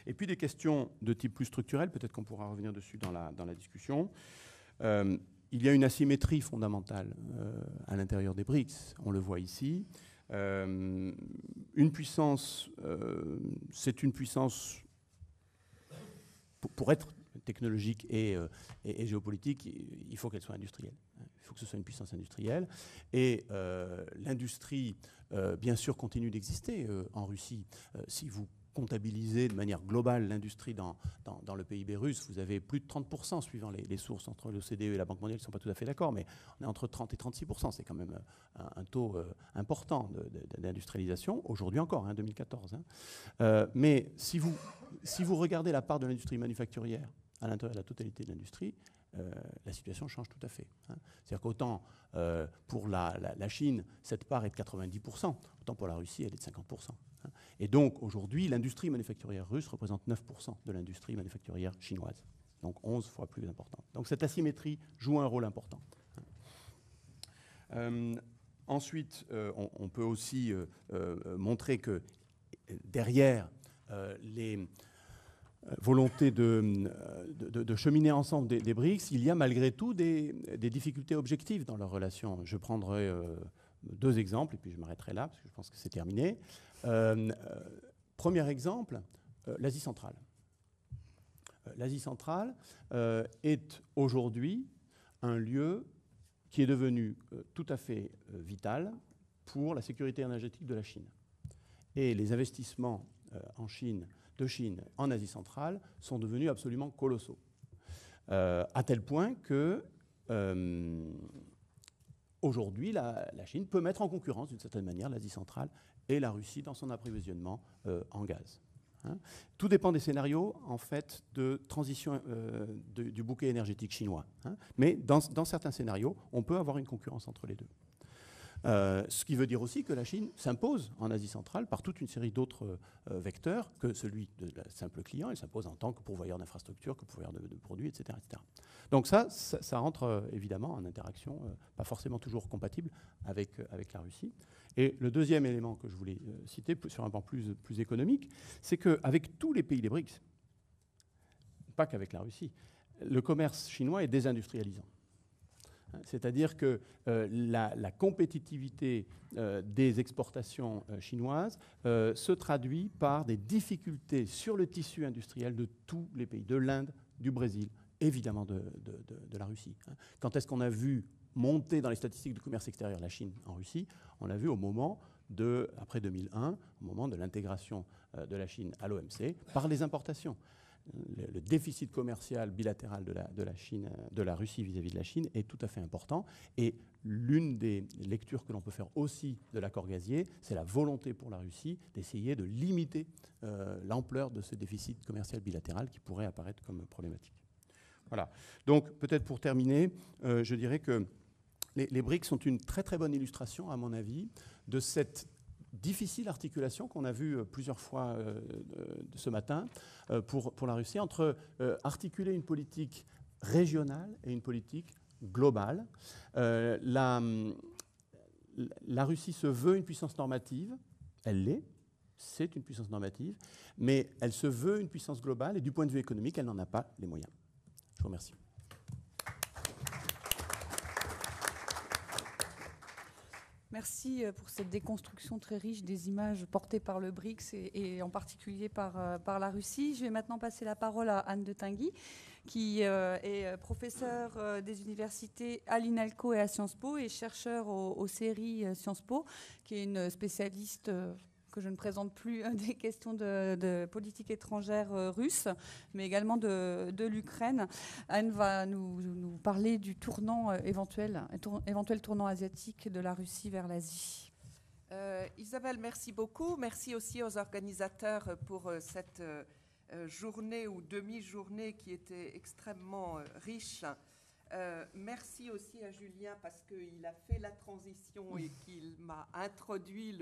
Speaker 3: Et puis des questions de type plus structurel, peut-être qu'on pourra revenir dessus dans la discussion. Il y a une asymétrie fondamentale à l'intérieur des BRICS, on le voit ici. Une puissance, c'est une puissance, pour être technologique et géopolitique, il faut qu'elle soit industrielle. Il faut que ce soit une puissance industrielle. Et l'industrie, bien sûr, continue d'exister en Russie. Si vous comptabiliser de manière globale l'industrie dans le PIB russe, vous avez plus de 30%, suivant les sources entre l'OCDE et la Banque mondiale, qui ne sont pas tout à fait d'accord, mais on est entre 30 et 36%. C'est quand même un taux important d'industrialisation, aujourd'hui encore, 2014. Mais si vous regardez la part de l'industrie manufacturière à l'intérieur de la totalité de l'industrie, la situation change tout à fait. C'est-à-dire qu'autant pour la Chine, cette part est de 90%, autant pour la Russie, elle est de 50%. Et donc, aujourd'hui, l'industrie manufacturière russe représente 9% de l'industrie manufacturière chinoise. Donc, 11 fois plus importante. Donc, cette asymétrie joue un rôle important. Ensuite, on peut aussi montrer que derrière les volontés de cheminer ensemble des BRICS, il y a malgré tout des difficultés objectives dans leurs relations. Je prendrai deux exemples, et puis je m'arrêterai là, parce que je pense que c'est terminé. Premier exemple, l'Asie centrale. L'Asie centrale est aujourd'hui un lieu qui est devenu tout à fait vital pour la sécurité énergétique de la Chine. Et les investissements de Chine en Asie centrale sont devenus absolument colossaux. À tel point que aujourd'hui, la Chine peut mettre en concurrence, d'une certaine manière, l'Asie centrale et la Russie dans son approvisionnement en gaz. Tout dépend des scénarios, en fait, de transition du bouquet énergétique chinois. Mais dans certains scénarios, on peut avoir une concurrence entre les deux. Ce qui veut dire aussi que la Chine s'impose en Asie centrale par toute une série d'autres vecteurs que celui de la simple client. Elle s'impose en tant que pourvoyeur d'infrastructures, que pourvoyeur de produits, etc., etc. Donc ça rentre évidemment en interaction, pas forcément toujours compatible avec la Russie. Et le deuxième élément que je voulais citer sur un plan plus économique, c'est qu'avec tous les pays des BRICS, pas qu'avec la Russie, le commerce chinois est désindustrialisant. C'est-à-dire que la compétitivité des exportations chinoises se traduit par des difficultés sur le tissu industriel de tous les pays, de l'Inde, du Brésil, évidemment de la Russie. Quand est-ce qu'on a vu monter dans les statistiques du commerce extérieur la Chine en Russie? On l'a vu au moment après 2001, au moment de l'intégration de la Chine à l'OMC par les importations. Le déficit commercial bilatéral de la Russie vis-à-vis de la Chine est tout à fait important. Et l'une des lectures que l'on peut faire aussi de l'accord gazier, c'est la volonté pour la Russie d'essayer de limiter l'ampleur de ce déficit commercial bilatéral qui pourrait apparaître comme problématique. Voilà. Donc, peut-être pour terminer, je dirais que les BRICS sont une très très bonne illustration, à mon avis, de cette difficile articulation qu'on a vue plusieurs fois ce matin pour la Russie, entre articuler une politique régionale et une politique globale. La Russie se veut une puissance normative, elle l'est, c'est une puissance normative, mais elle se veut une puissance globale et du point de vue économique, elle n'en a pas les moyens. Je vous remercie.
Speaker 1: Merci pour cette déconstruction très riche des images portées par le BRICS et en particulier par la Russie. Je vais maintenant passer la parole à Anne de Tinguy, qui est professeure des universités à l'INALCO et à Sciences Po et chercheur aux séries Sciences Po, qui est une spécialiste que je ne présente plus des questions de politique étrangère russe, mais également de l'Ukraine. Anne va nous parler du tournant éventuel tournant asiatique de la Russie vers l'Asie.
Speaker 4: Isabelle, merci beaucoup. Merci aussi aux organisateurs pour cette journée ou demi-journée qui était extrêmement riche. Merci aussi à Julien parce qu'il a fait la transition et qu'il m'a introduit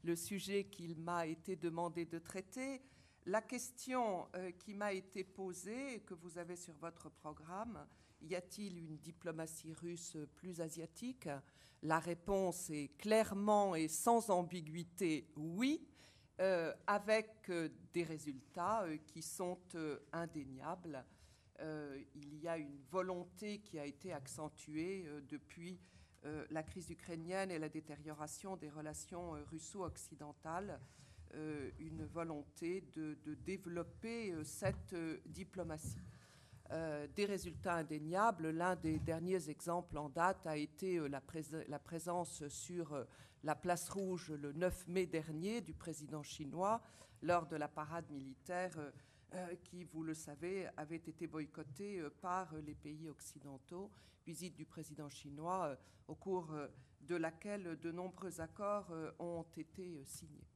Speaker 4: le sujet qu'il m'a été demandé de traiter. La question qui m'a été posée, que vous avez sur votre programme, y a-t-il une diplomatie russe plus asiatique? La réponse est clairement et sans ambiguïté oui, avec des résultats qui sont indéniables. Il y a une volonté qui a été accentuée depuis la crise ukrainienne et la détérioration des relations russo-occidentales, une volonté de développer cette diplomatie. Des résultats indéniables. L'un des derniers exemples en date a été la présence sur la place rouge le 9 mai dernier du président chinois lors de la parade militaire qui, vous le savez, avait été boycottée par les pays occidentaux. Visite du président chinois au cours de laquelle de nombreux accords ont été signés.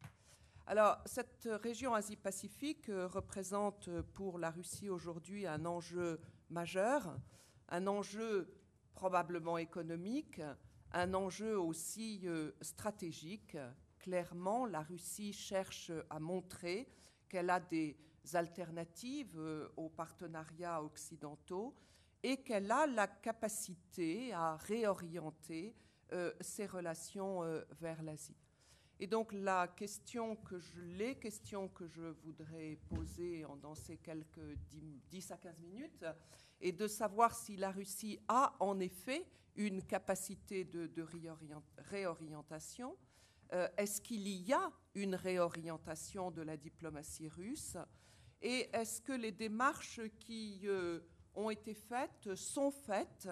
Speaker 4: Alors, cette région Asie-Pacifique représente pour la Russie aujourd'hui un enjeu majeur, un enjeu probablement économique, un enjeu aussi stratégique. Clairement, la Russie cherche à montrer qu'elle a des alternatives aux partenariats occidentaux et qu'elle a la capacité à réorienter ses relations vers l'Asie. Et donc les questions que je voudrais poser dans ces quelques 10 à 15 minutes est de savoir si la Russie a en effet une capacité de réorientation. Est-ce qu'il y a une réorientation de la diplomatie russe? Et est-ce que les démarches qui ont été faites, sont faites,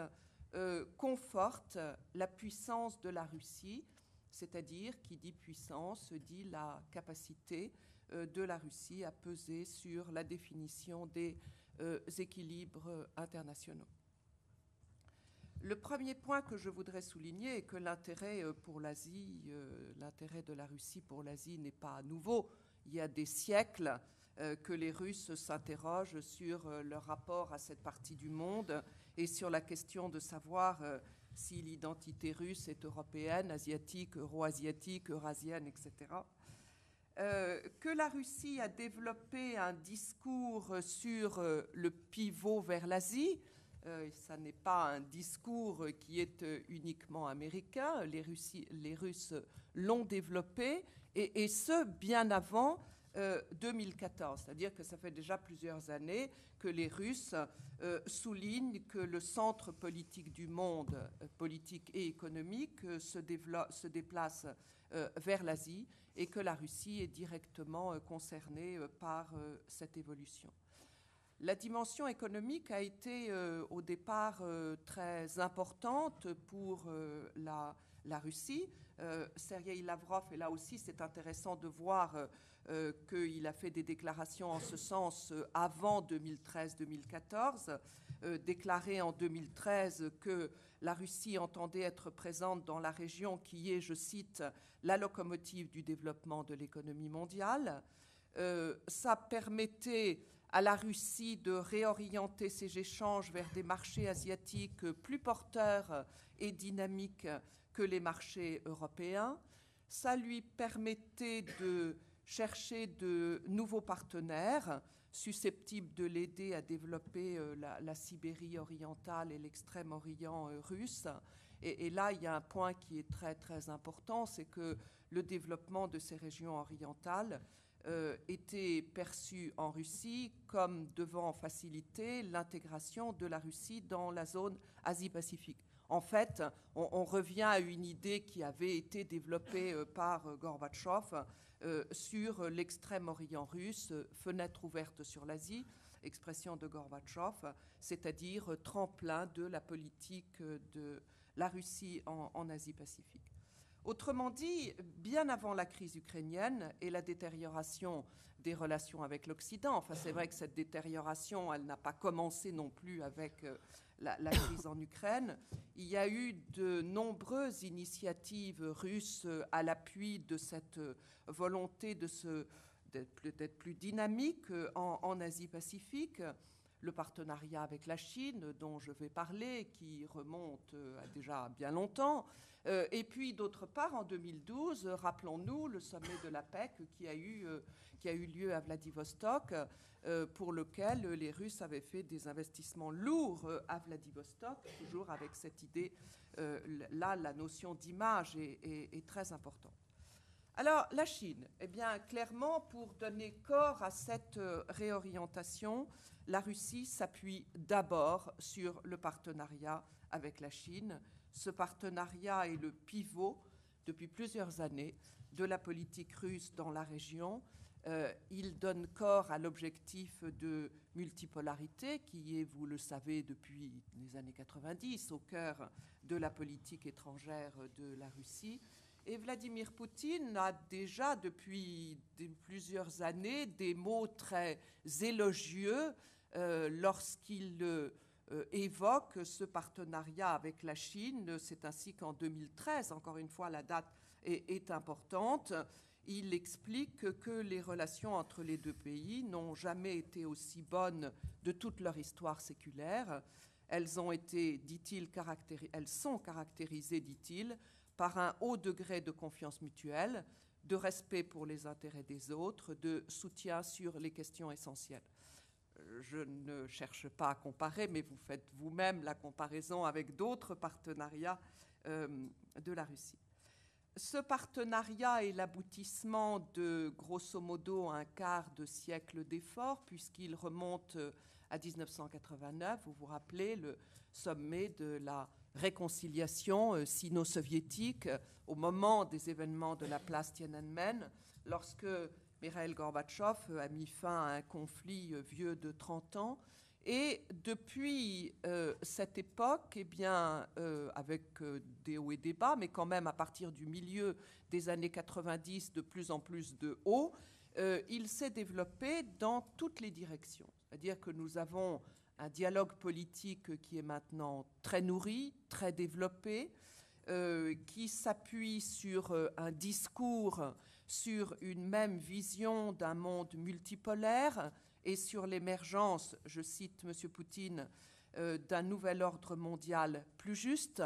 Speaker 4: confortent la puissance de la Russie? C'est-à-dire, qui dit puissance, dit la capacité de la Russie à peser sur la définition des équilibres internationaux. Le premier point que je voudrais souligner est que l'intérêt pour l'Asie, l'intérêt de la Russie pour l'Asie n'est pas nouveau. Il y a des siècles que les Russes s'interrogent sur leur rapport à cette partie du monde et sur la question de savoir si l'identité russe est européenne, asiatique, euro-asiatique, eurasienne, etc. Que la Russie a développé un discours sur le pivot vers l'Asie, Ça n'est pas un discours qui est uniquement américain. Les Russes l'ont développé, et ce, bien avant 2014. C'est-à-dire que ça fait déjà plusieurs années que les Russes soulignent que le centre politique du monde, politique et économique, se déplace vers l'Asie, et que la Russie est directement concernée par cette évolution. La dimension économique a été au départ très importante pour la Russie. Sergueï Lavrov, et là aussi c'est intéressant de voir qu'il a fait des déclarations en ce sens avant 2013-2014, déclaré en 2013 que la Russie entendait être présente dans la région qui est, je cite, la locomotive du développement de l'économie mondiale. Ça permettait à la Russie de réorienter ses échanges vers des marchés asiatiques plus porteurs et dynamiques que les marchés européens. Ça lui permettait de chercher de nouveaux partenaires susceptibles de l'aider à développer la Sibérie orientale et l'extrême-orient russe. Et là, il y a un point qui est très, très important, c'est que le développement de ces régions orientales était perçu en Russie comme devant faciliter l'intégration de la Russie dans la zone Asie-Pacifique. En fait, on revient à une idée qui avait été développée par Gorbatchev sur l'extrême-orient russe, fenêtre ouverte sur l'Asie, expression de Gorbatchev, c'est-à-dire tremplin de la politique de la Russie en Asie-Pacifique. Autrement dit, bien avant la crise ukrainienne et la détérioration des relations avec l'Occident, enfin c'est vrai que cette détérioration, elle n'a pas commencé non plus avec la crise en Ukraine, il y a eu de nombreuses initiatives russes à l'appui de cette volonté d'être plus dynamique en Asie-Pacifique. Le partenariat avec la Chine, dont je vais parler, qui remonte à déjà bien longtemps. Et puis, d'autre part, en 2012, rappelons-nous le sommet de l'APEC qui a eu lieu à Vladivostok, pour lequel les Russes avaient fait des investissements lourds à Vladivostok, toujours avec cette idée, là, la notion d'image est très importante. Alors, la Chine, eh bien, clairement, pour donner corps à cette réorientation, la Russie s'appuie d'abord sur le partenariat avec la Chine. Ce partenariat est le pivot, depuis plusieurs années, de la politique russe dans la région. Il donne corps à l'objectif de multipolarité qui est, vous le savez, depuis les années 90, au cœur de la politique étrangère de la Russie. Et Vladimir Poutine a déjà, depuis plusieurs années, des mots très élogieux lorsqu'il évoque ce partenariat avec la Chine. C'est ainsi qu'en 2013, encore une fois, la date est importante, il explique que les relations entre les deux pays n'ont jamais été aussi bonnes de toute leur histoire séculaire. Elles ont été, dit-il, elles sont caractérisées, dit-il, par un haut degré de confiance mutuelle, de respect pour les intérêts des autres, de soutien sur les questions essentielles. Je ne cherche pas à comparer, mais vous faites vous-même la comparaison avec d'autres partenariats de la Russie. Ce partenariat est l'aboutissement de, grosso modo, un quart de siècle d'efforts, puisqu'il remonte à 1989. Vous vous rappelez le sommet de la réconciliation sino-soviétique au moment des événements de la place Tiananmen, lorsque Mikhaïl Gorbatchev a mis fin à un conflit vieux de 30 ans. Et depuis cette époque, eh bien, avec des hauts et des bas, mais quand même à partir du milieu des années 90, de plus en plus de hauts, il s'est développé dans toutes les directions. C'est-à-dire que nous avons un dialogue politique qui est maintenant très nourri, très développé, qui s'appuie sur un discours, sur une même vision d'un monde multipolaire et sur l'émergence, je cite M. Poutine, d'un nouvel ordre mondial plus juste,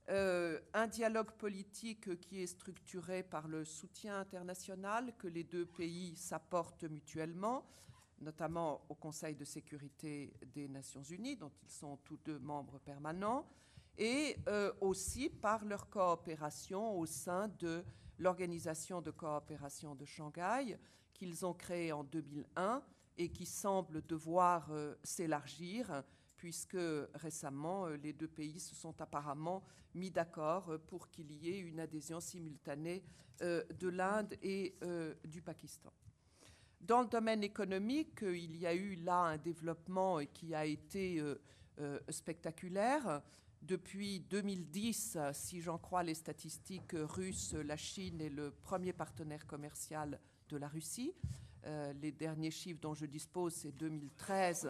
Speaker 4: un dialogue politique qui est structuré par le soutien international que les deux pays s'apportent mutuellement, notamment au Conseil de sécurité des Nations Unies, dont ils sont tous deux membres permanents, et aussi par leur coopération au sein de l'Organisation de coopération de Shanghai, qu'ils ont créée en 2001 et qui semble devoir s'élargir, puisque récemment, les deux pays se sont apparemment mis d'accord pour qu'il y ait une adhésion simultanée de l'Inde et du Pakistan. Dans le domaine économique, il y a eu là un développement qui a été spectaculaire. Depuis 2010, si j'en crois les statistiques russes, la Chine est le premier partenaire commercial de la Russie. Les derniers chiffres dont je dispose, c'est 2013.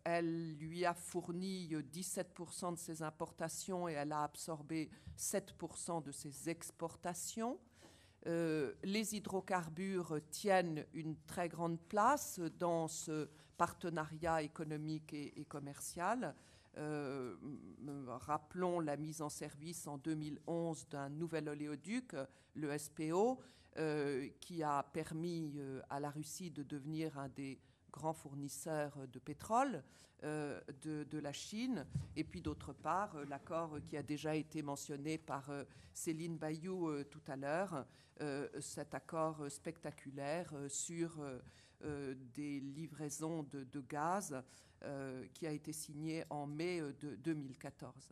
Speaker 4: Elle lui a fourni 17% de ses importations et elle a absorbé 7% de ses exportations. Les hydrocarbures tiennent une très grande place dans ce partenariat économique et commercial. Rappelons la mise en service en 2011 d'un nouvel oléoduc, le SPO, qui a permis à la Russie de devenir un des grands fournisseurs de pétrole de la Chine. Et puis d'autre part, l'accord qui a déjà été mentionné par Céline Bayou tout à l'heure, cet accord spectaculaire sur des livraisons de gaz qui a été signé en mai de 2014.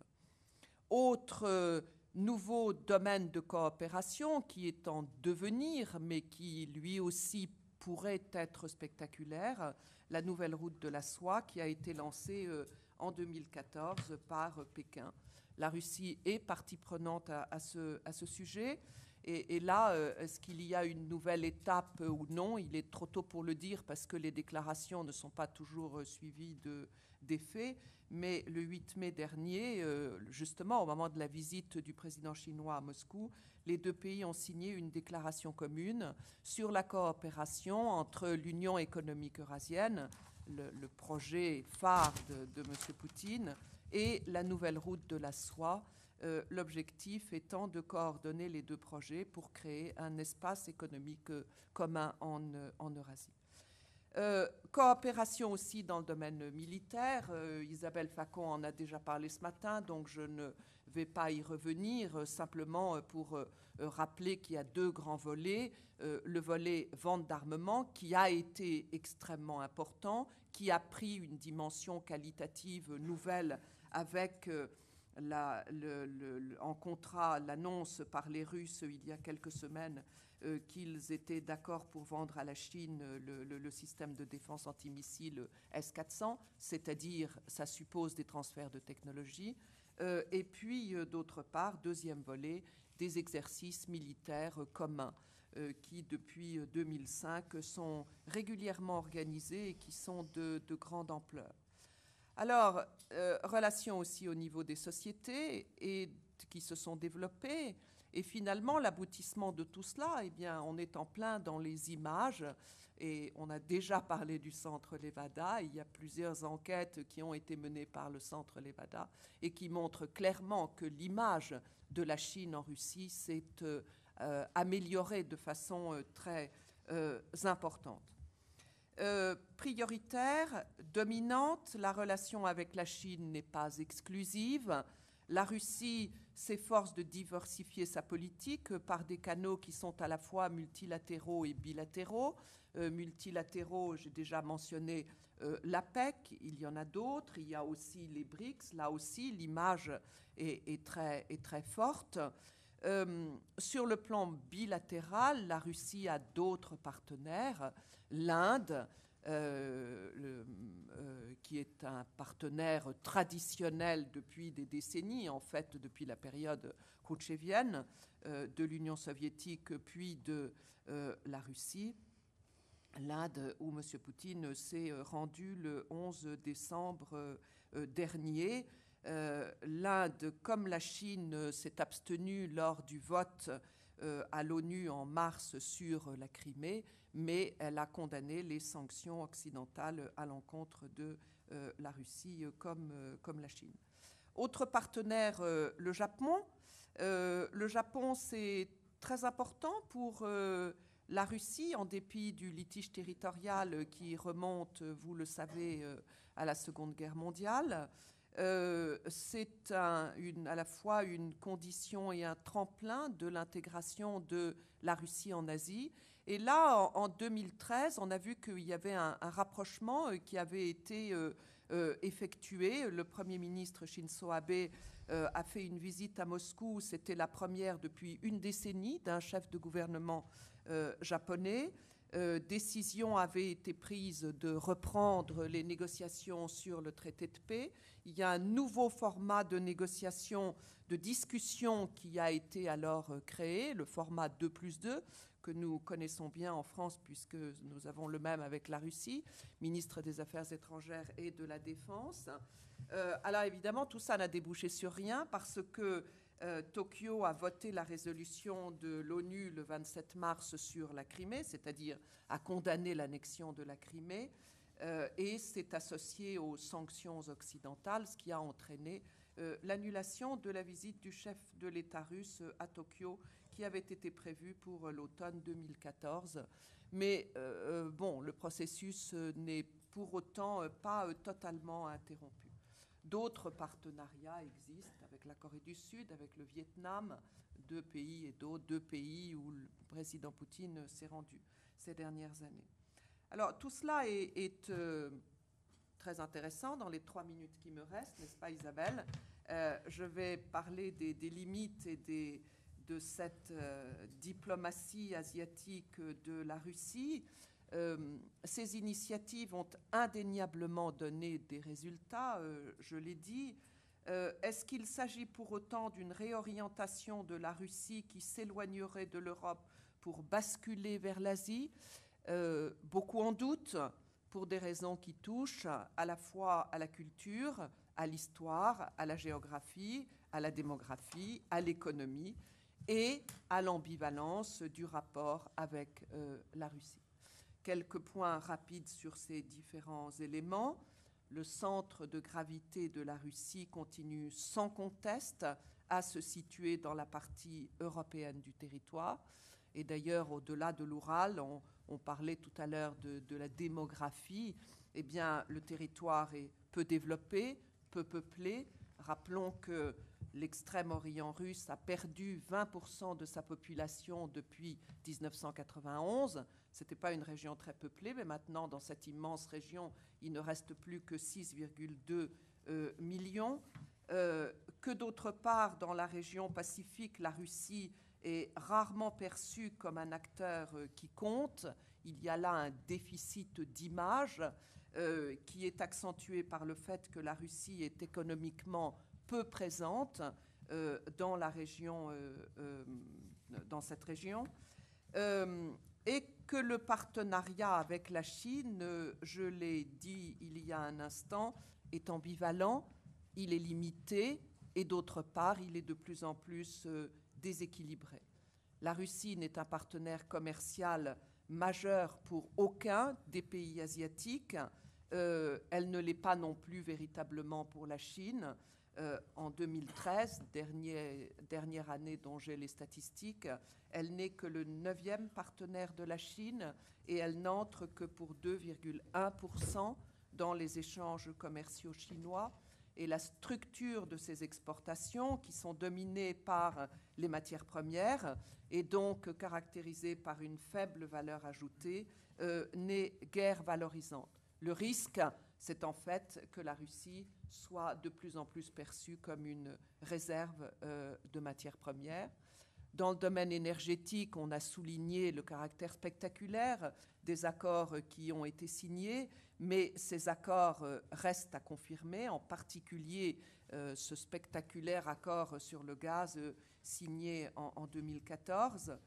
Speaker 4: Autre nouveau domaine de coopération qui est en devenir, mais qui lui aussi pourrait être spectaculaire, la nouvelle route de la soie qui a été lancée en 2014 par Pékin. La Russie est partie prenante à ce sujet. Et là, est-ce qu'il y a une nouvelle étape ou non? Il est trop tôt pour le dire parce que les déclarations ne sont pas toujours suivies des faits. Mais le 8 mai dernier, justement au moment de la visite du président chinois à Moscou, les deux pays ont signé une déclaration commune sur la coopération entre l'Union économique eurasienne, le projet phare de M. Poutine, et la nouvelle route de la soie, l'objectif étant de coordonner les deux projets pour créer un espace économique commun en Eurasie. Coopération aussi dans le domaine militaire. Isabelle Facon en a déjà parlé ce matin, donc je ne vais pas y revenir, simplement pour rappeler qu'il y a deux grands volets. Le volet vente d'armement qui a été extrêmement important, qui a pris une dimension qualitative nouvelle avec en contrat l'annonce par les Russes il y a quelques semaines qu'ils étaient d'accord pour vendre à la Chine le système de défense antimissile S-400, c'est-à-dire ça suppose des transferts de technologie. Et puis, d'autre part, deuxième volet, des exercices militaires communs qui, depuis 2005, sont régulièrement organisés et qui sont de grande ampleur. Alors, relations aussi au niveau des sociétés et qui se sont développées. Et finalement, l'aboutissement de tout cela, eh bien, on est en plein dans les images. Et on a déjà parlé du Centre Levada. Il y a plusieurs enquêtes qui ont été menées par le Centre Levada et qui montrent clairement que l'image de la Chine en Russie s'est améliorée de façon très importante. Prioritaire, dominante, la relation avec la Chine n'est pas exclusive. La Russie s'efforce de diversifier sa politique par des canaux qui sont à la fois multilatéraux et bilatéraux. Multilatéraux, j'ai déjà mentionné l'APEC, il y en a d'autres. Il y a aussi les BRICS, là aussi l'image est très forte. Sur le plan bilatéral, la Russie a d'autres partenaires. L'Inde, qui est un partenaire traditionnel depuis des décennies, en fait depuis la période khrouchtchevienne, de l'Union soviétique puis de la Russie. L'Inde, où M. Poutine s'est rendu le 11 décembre dernier. L'Inde, comme la Chine, s'est abstenue lors du vote à l'ONU en mars sur la Crimée, mais elle a condamné les sanctions occidentales à l'encontre de la Russie comme la Chine. Autre partenaire, le Japon. Le Japon, c'est très important pour La Russie, en dépit du litige territorial qui remonte, vous le savez, à la Seconde Guerre mondiale, c'est à la fois une condition et un tremplin de l'intégration de la Russie en Asie. Et là, en 2013, on a vu qu'il y avait un rapprochement qui avait été effectué. Le Premier ministre Shinzo Abe a fait une visite à Moscou. C'était la première depuis une décennie d'un chef de gouvernement japonais. Décision avait été prise de reprendre les négociations sur le traité de paix. Il y a un nouveau format de négociation, de discussion qui a été alors créé, le format 2+2, que nous connaissons bien en France puisque nous avons le même avec la Russie, ministre des Affaires étrangères et de la Défense. Alors évidemment, tout ça n'a débouché sur rien parce que Tokyo a voté la résolution de l'ONU le 27 mars sur la Crimée, c'est-à-dire a condamné l'annexion de la Crimée, et s'est associé aux sanctions occidentales, ce qui a entraîné l'annulation de la visite du chef de l'État russe à Tokyo, qui avait été prévue pour l'automne 2014. Mais bon, le processus n'est pour autant pas totalement interrompu. D'autres partenariats existent avec la Corée du Sud, avec le Vietnam, deux pays et d'autres, deux pays où le président Poutine s'est rendu ces dernières années. Alors tout cela est très intéressant dans les 3 minutes qui me restent, n'est-ce pas Isabelle? Je vais parler des limites et de cette diplomatie asiatique de la Russie. Ces initiatives ont indéniablement donné des résultats, je l'ai dit. Est-ce qu'il s'agit pour autant d'une réorientation de la Russie qui s'éloignerait de l'Europe pour basculer vers l'Asie? Beaucoup en doutent, pour des raisons qui touchent à la fois à la culture, à l'histoire, à la géographie, à la démographie, à l'économie et à l'ambivalence du rapport avec la Russie. Quelques points rapides sur ces différents éléments. Le centre de gravité de la Russie continue sans conteste à se situer dans la partie européenne du territoire. Et d'ailleurs, au-delà de l'Oural, on parlait tout à l'heure de la démographie. Eh bien, le territoire est peu développé, peu peuplé. Rappelons que l'extrême-orient russe a perdu 20% de sa population depuis 1991. Ce n'était pas une région très peuplée, mais maintenant, dans cette immense région, il ne reste plus que 6,2 millions. Que d'autre part, dans la région Pacifique, la Russie est rarement perçue comme un acteur qui compte. Il y a là un déficit d'image qui est accentué par le fait que la Russie est économiquement peu présente dans la région, dans cette région, et que le partenariat avec la Chine, je l'ai dit il y a un instant, est ambivalent, il est limité, et d'autre part, il est de plus en plus déséquilibré. La Russie n'est un partenaire commercial majeur pour aucun des pays asiatiques. Elle ne l'est pas non plus véritablement pour la Chine. En 2013, dernière année dont j'ai les statistiques, elle n'est que le 9e partenaire de la Chine et elle n'entre que pour 2,1% dans les échanges commerciaux chinois. Et la structure de ces exportations, qui sont dominées par les matières premières et donc caractérisées par une faible valeur ajoutée, n'est guère valorisante. Le risque, c'est en fait que la Russie soit de plus en plus perçue comme une réserve de matières premières. Dans le domaine énergétique, on a souligné le caractère spectaculaire des accords qui ont été signés, mais ces accords restent à confirmer, en particulier ce spectaculaire accord sur le gaz signé en 2014.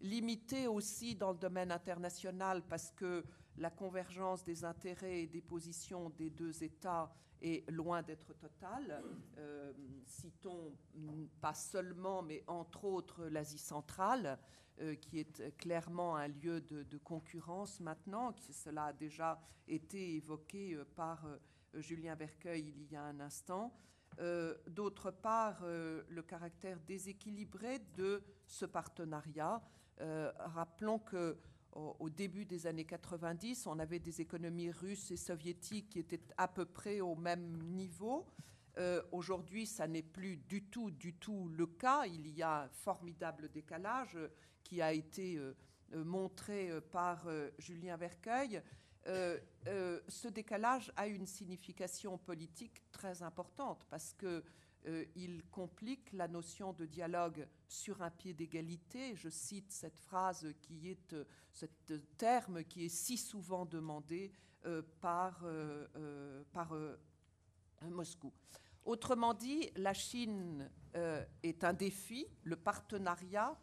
Speaker 4: Limité aussi dans le domaine international parce que la convergence des intérêts et des positions des deux États est loin d'être totale. Citons pas seulement, mais entre autres l'Asie centrale, qui est clairement un lieu de concurrence maintenant. Cela a déjà été évoqué par Julien Vercueil il y a un instant. D'autre part, le caractère déséquilibré de ce partenariat Rappelons qu'au début des années 90, on avait des économies russes et soviétiques qui étaient à peu près au même niveau. Aujourd'hui, ça n'est plus du tout le cas. Il y a un formidable décalage qui a été montré par Julien Vercueil. Ce décalage a une signification politique très importante parce qu'il complique la notion de dialogue sur un pied d'égalité. Je cite cette phrase ce terme qui est si souvent demandé par Moscou. Autrement dit, la Chine est un défi. Le partenariat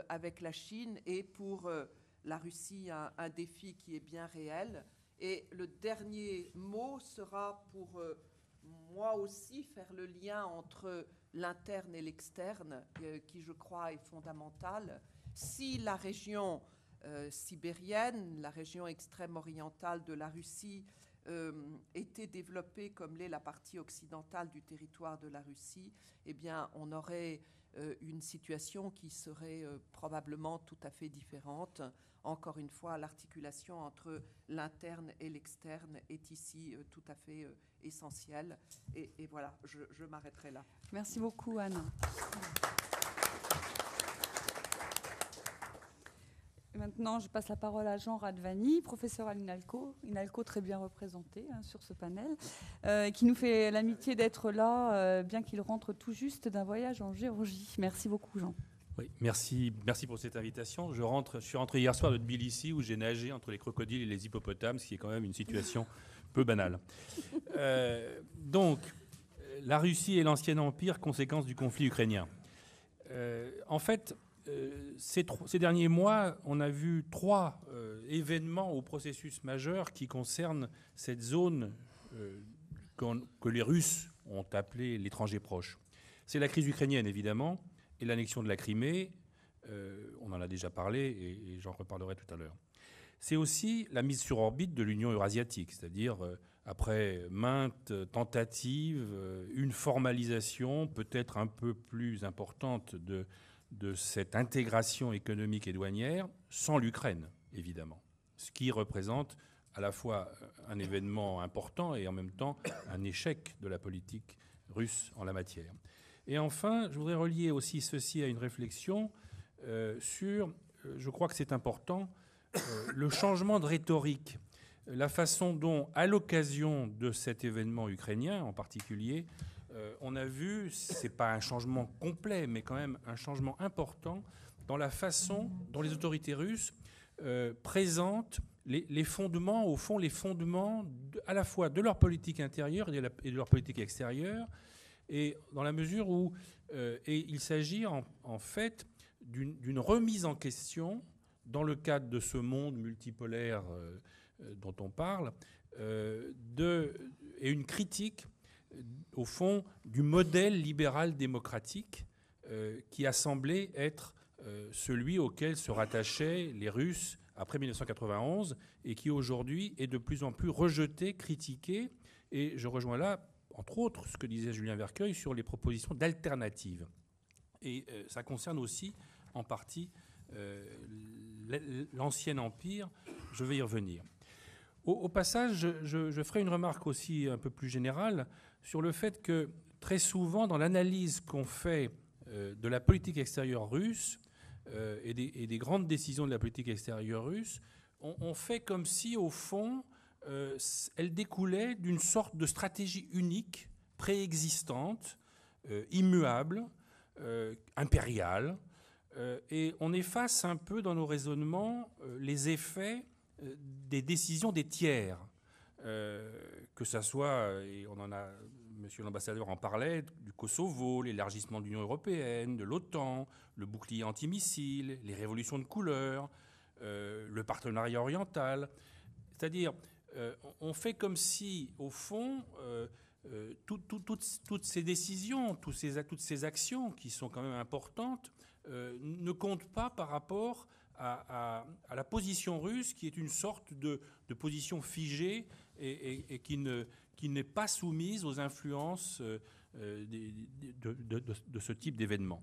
Speaker 4: avec la Chine est pour la Russie un défi qui est bien réel. Et le dernier mot sera pour moi aussi faire le lien entre l'interne et l'externe, qui je crois est fondamental. Si la région sibérienne, la région extrême orientale de la Russie, était développée comme l'est la partie occidentale du territoire de la Russie, eh bien, on aurait une situation qui serait probablement tout à fait différente. Encore une fois, l'articulation entre l'interne et l'externe est ici tout à fait essentielle. Et voilà, je m'arrêterai là.
Speaker 1: Merci beaucoup, Anne. Et maintenant, je passe la parole à Jean Radvani, professeur à l'INALCO très bien représenté sur ce panel, qui nous fait l'amitié d'être là, bien qu'il rentre tout juste d'un voyage en Géorgie. Merci beaucoup, Jean.
Speaker 5: Oui, merci pour cette invitation. Je suis rentré hier soir de Tbilissi où j'ai nagé entre les crocodiles et les hippopotames, ce qui est quand même une situation peu banale. Donc, la Russie et l'ancien empire, conséquence du conflit ukrainien. En fait, ces derniers mois, on a vu 3 événements ou processus majeurs qui concernent cette zone que les Russes ont appelée l'étranger proche. C'est la crise ukrainienne, évidemment, et l'annexion de la Crimée. On en a déjà parlé et j'en reparlerai tout à l'heure. C'est aussi la mise sur orbite de l'Union eurasiatique, c'est-à-dire après maintes tentatives, une formalisation peut-être un peu plus importante de cette intégration économique et douanière, sans l'Ukraine, évidemment. Ce qui représente à la fois un événement important et en même temps un échec de la politique russe en la matière. Et enfin, je voudrais relier aussi ceci à une réflexion sur, je crois que c'est important, le changement de rhétorique, la façon dont, à l'occasion de cet événement ukrainien en particulier, on a vu, ce n'est pas un changement complet, mais quand même un changement important dans la façon dont les autorités russes présentent les fondements, au fond, les fondements à la fois de leur politique intérieure et de leur politique extérieure, et dans la mesure où il s'agit en fait d'une remise en question, dans le cadre de ce monde multipolaire dont on parle, et une critique au fond, du modèle libéral démocratique qui a semblé être celui auquel se rattachaient les Russes après 1991 et qui aujourd'hui est de plus en plus rejeté, critiqué. Et je rejoins là, entre autres, ce que disait Julien Vercueil sur les propositions d'alternatives. Et ça concerne aussi en partie l'ancien empire. Je vais y revenir. Au passage, je ferai une remarque aussi un peu plus générale sur le fait que très souvent, dans l'analyse qu'on fait de la politique extérieure russe et des grandes décisions de la politique extérieure russe, on fait comme si, au fond, elle découlait d'une sorte de stratégie unique, préexistante, immuable, impériale, et on efface un peu dans nos raisonnements les effets des décisions des tiers, que ça soit, et on en a, monsieur l'ambassadeur en parlait, du Kosovo, l'élargissement de l'Union européenne, de l'OTAN, le bouclier antimissile, les révolutions de couleur, le partenariat oriental. C'est-à-dire, on fait comme si, au fond, toutes ces décisions, toutes ces actions qui sont quand même importantes, ne comptent pas par rapport à la position russe, qui est une sorte de position figée et qui n'est pas soumise aux influences de ce type d'événements.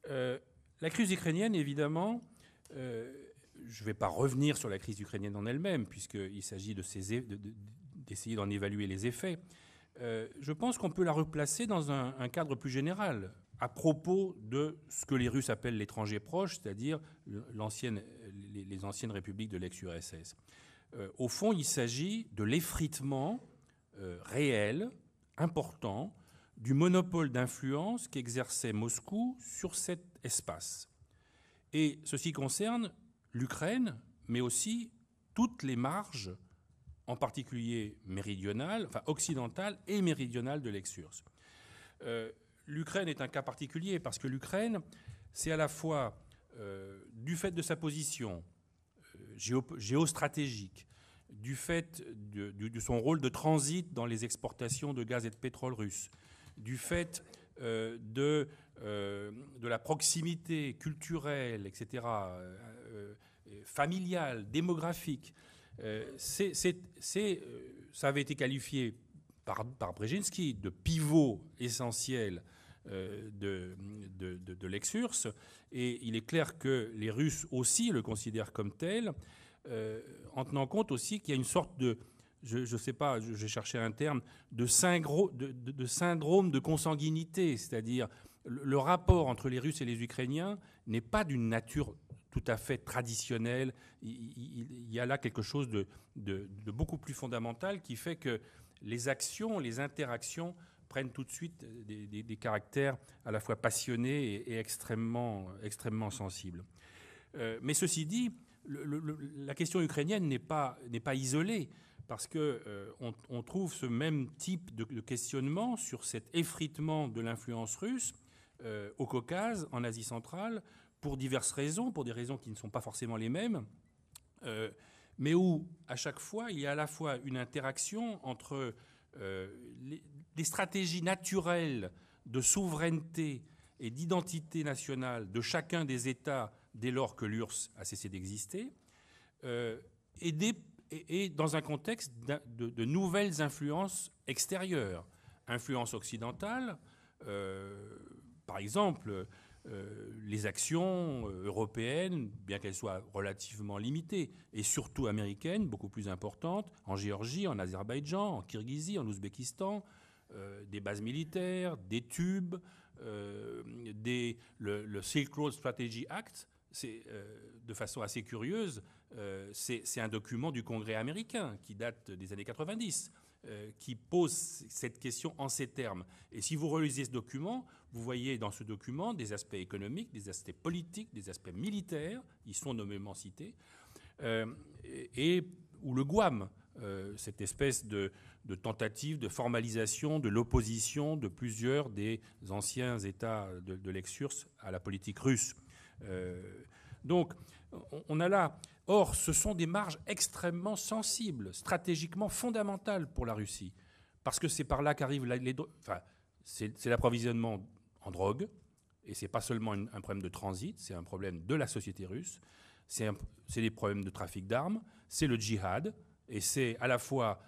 Speaker 5: La crise ukrainienne, évidemment, Je ne vais pas revenir sur la crise ukrainienne en elle-même, puisqu'il s'agit d'essayer d'en évaluer les effets. Je pense qu'on peut la replacer dans un cadre plus général, à propos de ce que les Russes appellent l'étranger proche, c'est-à-dire les anciennes républiques de l'ex-URSS. Au fond, il s'agit de l'effritement réel, important, du monopole d'influence qu'exerçait Moscou sur cet espace. Et ceci concerne l'Ukraine, mais aussi toutes les marges, en particulier méridionales, enfin occidentales et méridionales de l'ex-URSS. L'Ukraine est un cas particulier parce que l'Ukraine, c'est à la fois, du fait de sa position géostratégique, du fait de son rôle de transit dans les exportations de gaz et de pétrole russe, du fait de la proximité culturelle, etc., familiale, démographique. Ça avait été qualifié par Brzezinski de pivot essentiel de l'ex-URSS, et il est clair que les Russes aussi le considèrent comme tel, en tenant compte aussi qu'il y a une sorte de, je ne sais pas, j'ai cherché un terme, de syndrome de consanguinité, c'est-à-dire le rapport entre les Russes et les Ukrainiens n'est pas d'une nature tout à fait traditionnelle. Il y a là quelque chose de beaucoup plus fondamental qui fait que les actions, les interactions prennent tout de suite des caractères à la fois passionnés et extrêmement sensibles. Mais ceci dit, la question ukrainienne n'est pas isolée, parce qu'on trouve ce même type de questionnement sur cet effritement de l'influence russe au Caucase, en Asie centrale, pour diverses raisons, pour des raisons qui ne sont pas forcément les mêmes, mais où, à chaque fois, il y a à la fois une interaction entre des stratégies naturelles de souveraineté et d'identité nationale de chacun des États dès lors que l'URSS a cessé d'exister, et dans un contexte de nouvelles influences extérieures. Influences occidentales, par exemple, les actions européennes, bien qu'elles soient relativement limitées, et surtout américaines, beaucoup plus importantes, en Géorgie, en Azerbaïdjan, en Kirghizie, en Ouzbékistan, des bases militaires, des tubes, le Silk Road Strategy Act, de façon assez curieuse, c'est un document du Congrès américain qui date des années 90, qui pose cette question en ces termes. Et si vous relisez ce document, vous voyez dans ce document des aspects économiques, des aspects politiques, des aspects militaires, ils sont nommément cités, et où le Guam, cette espèce de tentative de formalisation de l'opposition de plusieurs des anciens États de l'ex-URSS à la politique russe. Donc, on a là... Or, ce sont des marges extrêmement sensibles, stratégiquement fondamentales pour la Russie, parce que c'est par là qu'arrivent c'est l'approvisionnement en drogue, et c'est pas seulement un problème de transit, c'est un problème de la société russe, c'est des problèmes de trafic d'armes, c'est le djihad, et c'est à la fois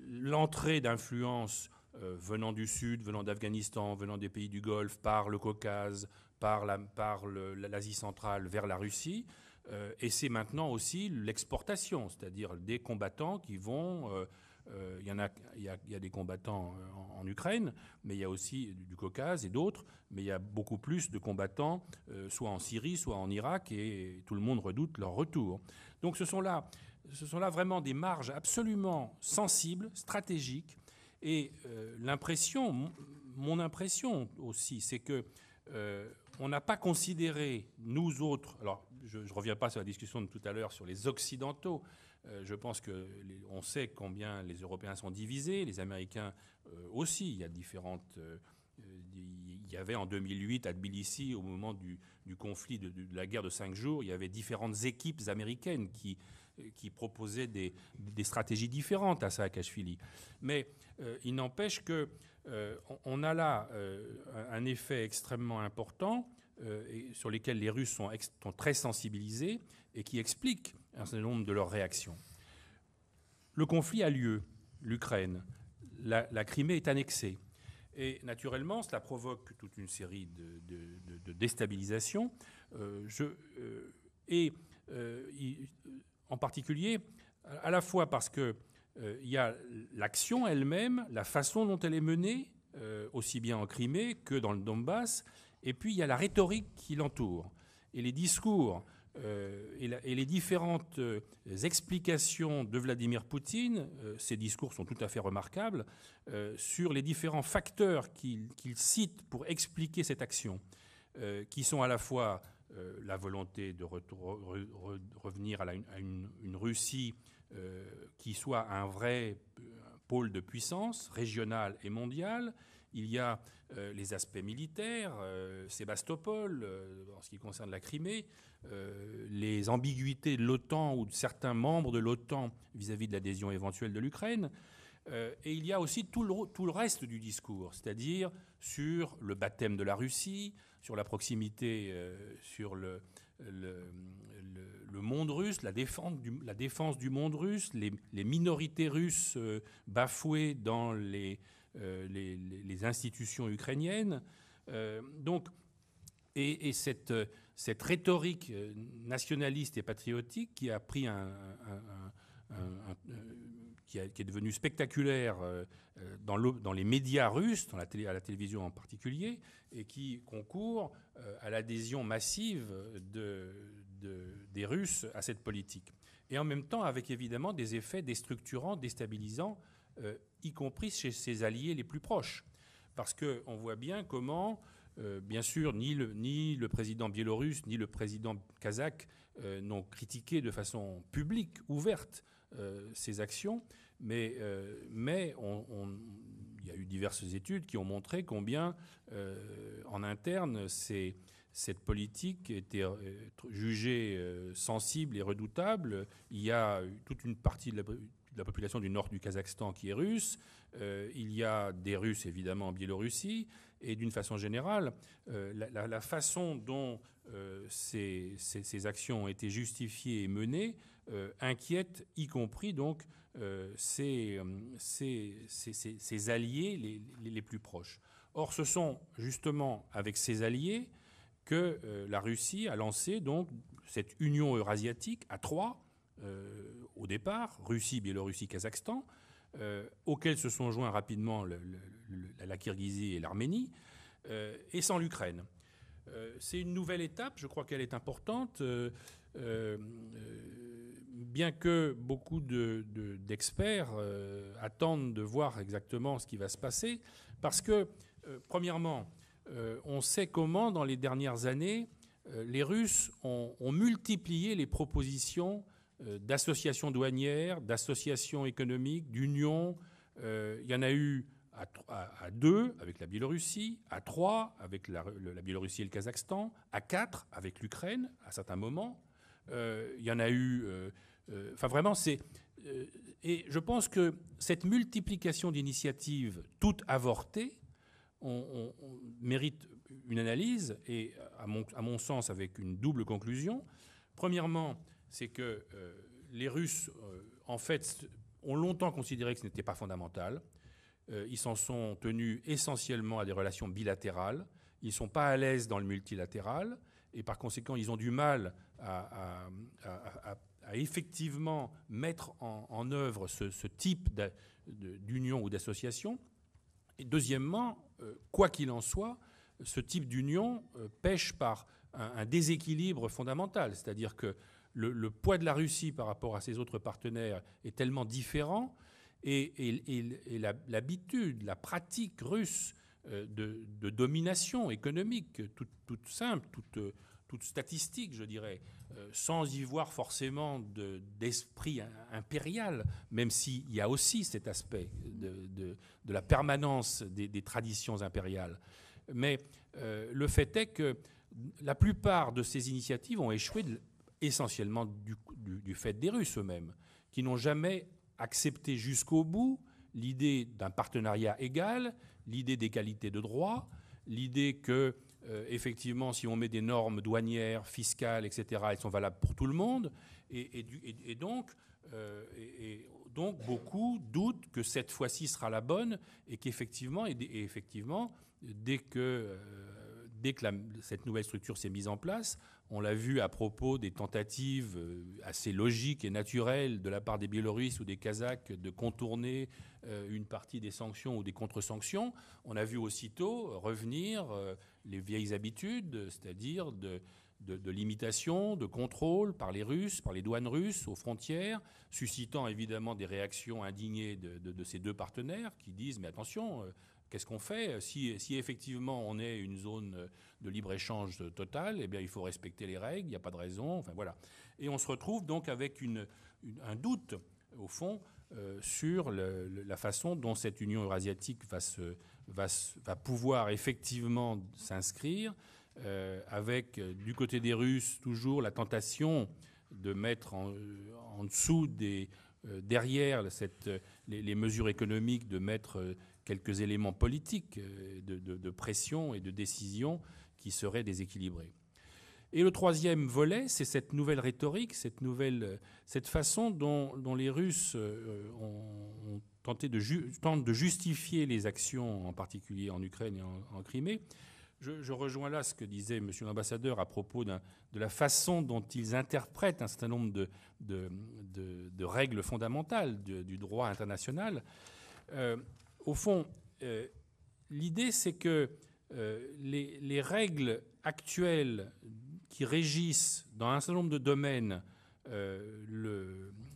Speaker 5: l'entrée d'influences venant du Sud, venant d'Afghanistan, venant des pays du Golfe, par le Caucase, par l'Asie centrale vers la Russie, et c'est maintenant aussi l'exportation, c'est-à-dire des combattants qui vont... il y a des combattants en Ukraine, mais il y a aussi du Caucase et d'autres, mais il y a beaucoup plus de combattants, soit en Syrie, soit en Irak, et tout le monde redoute leur retour. Donc ce sont là vraiment des marges absolument sensibles, stratégiques, et mon impression aussi, c'est que on n'a pas considéré, nous autres, alors je ne reviens pas sur la discussion de tout à l'heure sur les Occidentaux, je pense qu'on sait combien les Européens sont divisés, les Américains aussi, il y a différentes... il y avait en 2008 à Tbilissi, au moment du conflit de la guerre de 5 jours, il y avait différentes équipes américaines qui proposaient des stratégies différentes à Saakashvili. Mais il n'empêche qu'on a là un effet extrêmement important et sur lesquels les Russes sont très sensibilisés et qui expliquent un certain nombre de leurs réactions. Le conflit a lieu, l'Ukraine, la Crimée est annexée. Et naturellement, cela provoque toute une série de déstabilisations. Et en particulier, à la fois parce que il y a l'action elle-même, la façon dont elle est menée, aussi bien en Crimée que dans le Donbass, et puis il y a la rhétorique qui l'entoure. Et les discours et les différentes explications de Vladimir Poutine, ces discours sont tout à fait remarquables, sur les différents facteurs qu'il cite pour expliquer cette action, qui sont à la fois la volonté de revenir à une Russie qui soit un vrai pôle de puissance régionale et mondiale. Il y a les aspects militaires, Sébastopol, en ce qui concerne la Crimée, les ambiguïtés de l'OTAN ou de certains membres de l'OTAN vis-à-vis de l'adhésion éventuelle de l'Ukraine. Et il y a aussi tout le reste du discours, c'est-à-dire sur le baptême de la Russie, sur la proximité, sur le monde russe, la défense du monde russe, les minorités russes bafouées dans les institutions ukrainiennes. Et cette rhétorique nationaliste et patriotique qui a pris qui est devenue spectaculaire dans les médias russes, à la télévision en particulier, et qui concourt à l'adhésion massive des Russes à cette politique. Et en même temps, avec évidemment des effets déstructurants, déstabilisants, y compris chez ses alliés les plus proches. Parce qu'on voit bien comment, bien sûr, ni le président biélorusse, ni le président kazakh n'ont critiqué de façon publique, ouverte, ces actions, mais il y a eu diverses études qui ont montré combien, en interne, cette politique était jugée sensible et redoutable. Il y a toute une partie de la population du nord du Kazakhstan qui est russe. Il y a des Russes, évidemment, en Biélorussie. Et d'une façon générale, la façon dont ces actions ont été justifiées et menées inquiète, y compris donc ses alliés les plus proches. Or, ce sont justement avec ces alliés que la Russie a lancé donc cette union eurasiatique à trois, au départ, Russie, Biélorussie, Kazakhstan, auxquels se sont joints rapidement la Kirghizie et l'Arménie, et sans l'Ukraine. C'est une nouvelle étape, je crois qu'elle est importante, bien que beaucoup d'experts attendent de voir exactement ce qui va se passer, parce que, premièrement, on sait comment, dans les dernières années, les Russes ont multiplié les propositions d'associations douanières, d'associations économiques, d'unions. Il y en a eu à 2 avec la Biélorussie, à 3 avec la Biélorussie et le Kazakhstan, à 4 avec l'Ukraine à certains moments. Il y en a eu... Enfin, vraiment, c'est... et je pense que cette multiplication d'initiatives, toutes avortées, on mérite une analyse, et à mon sens avec une double conclusion. Premièrement, c'est que les Russes, en fait, ont longtemps considéré que ce n'était pas fondamental. Ils s'en sont tenus essentiellement à des relations bilatérales. Ils ne sont pas à l'aise dans le multilatéral, et par conséquent, ils ont du mal à effectivement mettre en œuvre ce type d'union ou d'association. Et deuxièmement, quoi qu'il en soit, ce type d'union pêche par un déséquilibre fondamental. C'est-à-dire que le poids de la Russie par rapport à ses autres partenaires est tellement différent, et l'habitude, la pratique russe de domination économique, toute simple, toute statistique, je dirais, sans y voir forcément d'esprit impérial, même s'il y a aussi cet aspect de la permanence des traditions impériales. Mais le fait est que la plupart de ces initiatives ont échoué essentiellement du fait des Russes eux-mêmes, qui n'ont jamais accepté jusqu'au bout l'idée d'un partenariat égal, l'idée d'égalité de droit, l'idée que, effectivement, si on met des normes douanières, fiscales, etc., elles sont valables pour tout le monde. Et donc, beaucoup doutent que cette fois-ci sera la bonne, et qu'effectivement, dès dès que cette nouvelle structure s'est mise en place, on l'a vu à propos des tentatives assez logiques et naturelles de la part des Biélorusses ou des Kazakhs de contourner une partie des sanctions ou des contre-sanctions, on a vu aussitôt revenir les vieilles habitudes, c'est-à-dire de limitation, de contrôle par les Russes, par les douanes russes aux frontières, suscitant évidemment des réactions indignées de ces deux partenaires qui disent « mais attention, qu'est-ce qu'on fait si effectivement on est une zone de libre-échange totale, eh bien il faut respecter les règles, il n'y a pas de raison. » Enfin voilà. Et on se retrouve donc avec un doute, au fond, sur la façon dont cette Union eurasiatique va pouvoir effectivement s'inscrire, avec du côté des Russes toujours la tentation de mettre en dessous derrière les mesures économiques, de mettre quelques éléments politiques de pression et de décision qui seraient déséquilibrés. Et le troisième volet, c'est cette nouvelle rhétorique, cette façon dont les Russes tentent de justifier les actions, en particulier en Ukraine et en Crimée. Je rejoins là ce que disait M. l'ambassadeur à propos de la façon dont ils interprètent un certain nombre de règles fondamentales du droit international. Au fond, l'idée, c'est que les règles actuelles qui régissent dans un certain nombre de domaines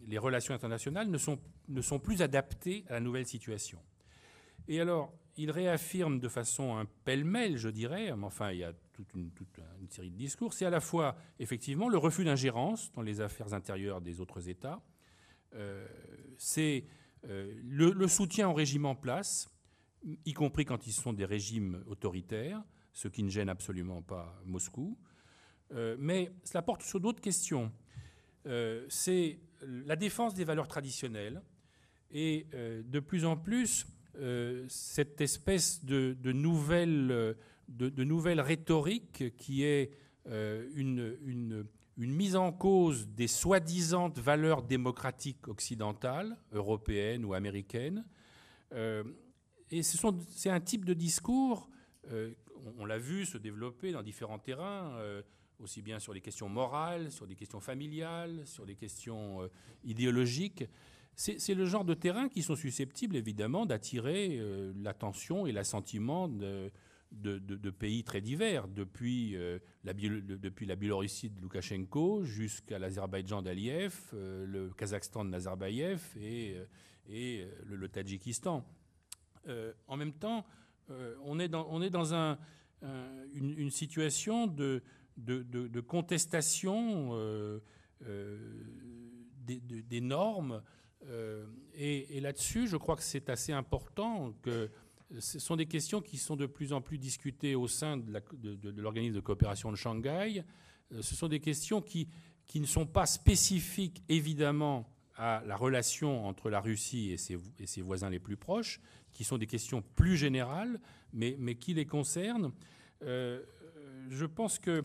Speaker 5: les relations internationales ne sont plus adaptées à la nouvelle situation. Et alors, il réaffirme de façon un pêle-mêle, je dirais, mais enfin, il y a toute une série de discours. C'est à la fois, effectivement, le refus d'ingérence dans les affaires intérieures des autres États. C'est le soutien aux régimes en place, y compris quand ils sont des régimes autoritaires, ce qui ne gêne absolument pas Moscou. Mais cela porte sur d'autres questions. C'est la défense des valeurs traditionnelles et de plus en plus cette espèce de nouvelle rhétorique qui est une mise en cause des soi-disant valeurs démocratiques occidentales, européennes ou américaines. Et c'est un type de discours, on l'a vu se développer dans différents terrains, aussi bien sur les questions morales, sur des questions familiales, sur des questions idéologiques. C'est le genre de terrain qui sont susceptibles, évidemment, d'attirer l'attention et l'assentiment de pays très divers, depuis la Biélorussie de Loukachenko jusqu'à l'Azerbaïdjan d'Aliyev, le Kazakhstan de Nazarbayev et le Tadjikistan. En même temps, on est dans une situation de contestation des normes. Et là-dessus, je crois que c'est assez important que ce sont des questions qui sont de plus en plus discutées au sein de l'organisme de coopération de Shanghai. Ce sont des questions qui ne sont pas spécifiques, évidemment, à la relation entre la Russie et ses voisins les plus proches, qui sont des questions plus générales, mais qui les concernent. Je pense que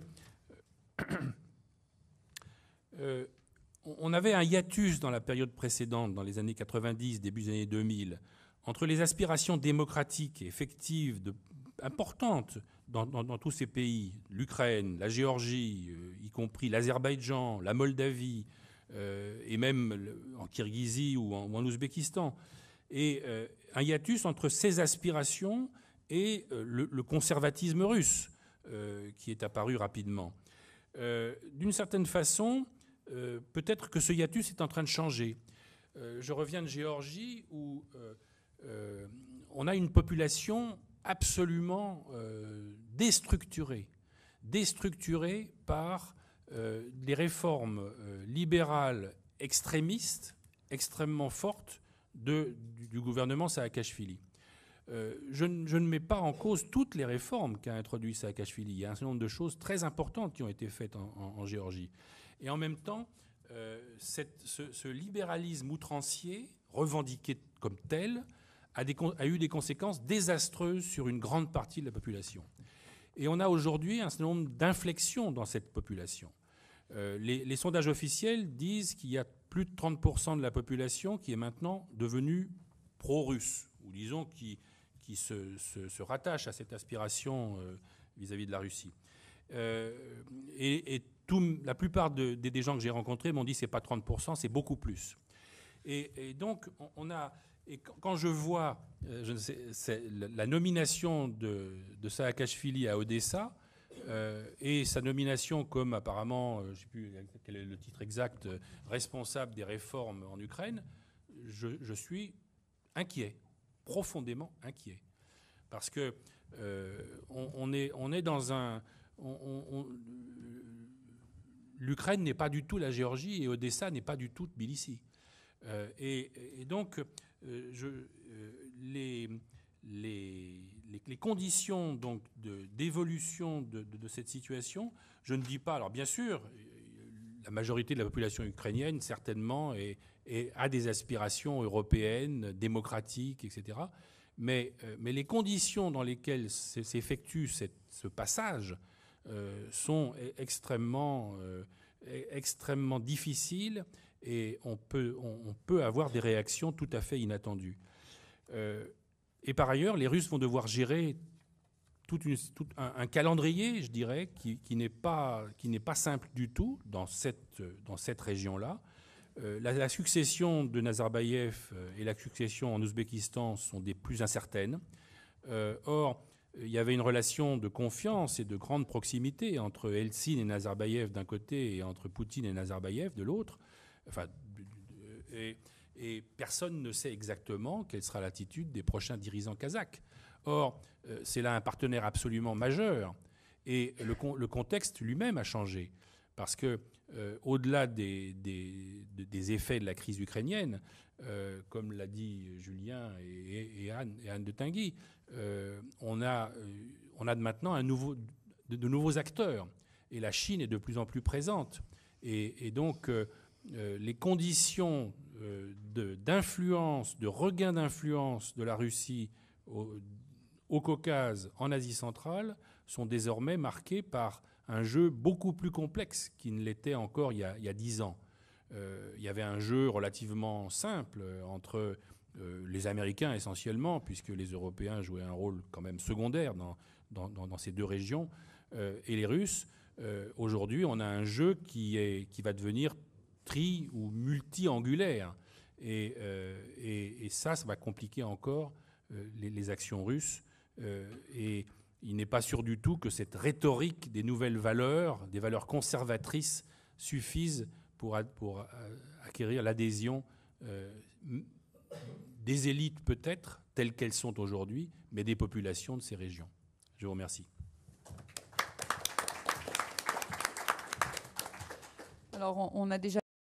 Speaker 5: on avait un hiatus dans la période précédente, dans les années 90, début des années 2000, entre les aspirations démocratiques et effectives importantes dans tous ces pays, l'Ukraine, la Géorgie, y compris l'Azerbaïdjan, la Moldavie, et même en Kirghizie ou en Ouzbékistan, et un hiatus entre ces aspirations et le conservatisme russe qui est apparu rapidement. D'une certaine façon, peut-être que ce hiatus est en train de changer. Je reviens de Géorgie où on a une population absolument déstructurée par des réformes libérales extrémistes, extrêmement fortes du gouvernement Saakashvili. Je ne mets pas en cause toutes les réformes qu'a introduit Saakashvili. Il y a un certain nombre de choses très importantes qui ont été faites en Géorgie. Et en même temps, ce libéralisme outrancier, revendiqué comme tel, a eu des conséquences désastreuses sur une grande partie de la population. Et on a aujourd'hui un certain nombre d'inflexions dans cette population. Les sondages officiels disent qu'il y a plus de 30% de la population qui est maintenant devenue pro-russe, ou disons qui qui se rattachent à cette aspiration vis-à-vis de la Russie. Et la plupart des gens que j'ai rencontrés m'ont dit c'est pas 30%, c'est beaucoup plus. Et donc, quand je vois la nomination de Saakashvili à Odessa, et sa nomination comme apparemment, je ne sais plus quel est le titre exact, responsable des réformes en Ukraine, je suis inquiet, profondément inquiet. Parce que on est dans un... L'Ukraine n'est pas du tout la Géorgie et Odessa n'est pas du tout Tbilissi. Et donc, les conditions donc d'évolution de cette situation, je ne dis pas... Alors bien sûr, la majorité de la population ukrainienne, certainement, a des aspirations européennes, démocratiques, etc. Mais les conditions dans lesquelles s'effectue ce passage sont extrêmement difficiles et on peut avoir des réactions tout à fait inattendues. Et par ailleurs, les Russes vont devoir gérer un calendrier, je dirais, qui n'est pas simple du tout dans cette région-là. La succession de Nazarbayev et la succession en Ouzbékistan sont des plus incertaines. Or, il y avait une relation de confiance et de grande proximité entre Eltsine et Nazarbayev d'un côté et entre Poutine et Nazarbayev de l'autre. Enfin, et personne ne sait exactement quelle sera l'attitude des prochains dirigeants kazakhs. Or, c'est là un partenaire absolument majeur. Et le contexte lui-même a changé. Parce que, au-delà des effets de la crise ukrainienne, comme l'a dit Julien et Anne de Tinguy, on a maintenant de nouveaux acteurs. Et la Chine est de plus en plus présente. Et donc, les conditions d'influence, de regain d'influence de la Russie au Caucase, en Asie centrale, sont désormais marquées par un jeu beaucoup plus complexe qu'il ne l'était encore il y a 10 ans. Il y avait un jeu relativement simple entre les Américains essentiellement, puisque les Européens jouaient un rôle quand même secondaire dans ces deux régions, et les Russes. Aujourd'hui, on a un jeu qui va devenir ou multi-angulaire. Et ça va compliquer encore les actions russes. Et il n'est pas sûr du tout que cette rhétorique des nouvelles valeurs, des valeurs conservatrices, suffise pour acquérir l'adhésion des élites peut-être, telles qu'elles sont aujourd'hui, mais des populations de ces régions. Je vous remercie.
Speaker 1: Alors, on a déjà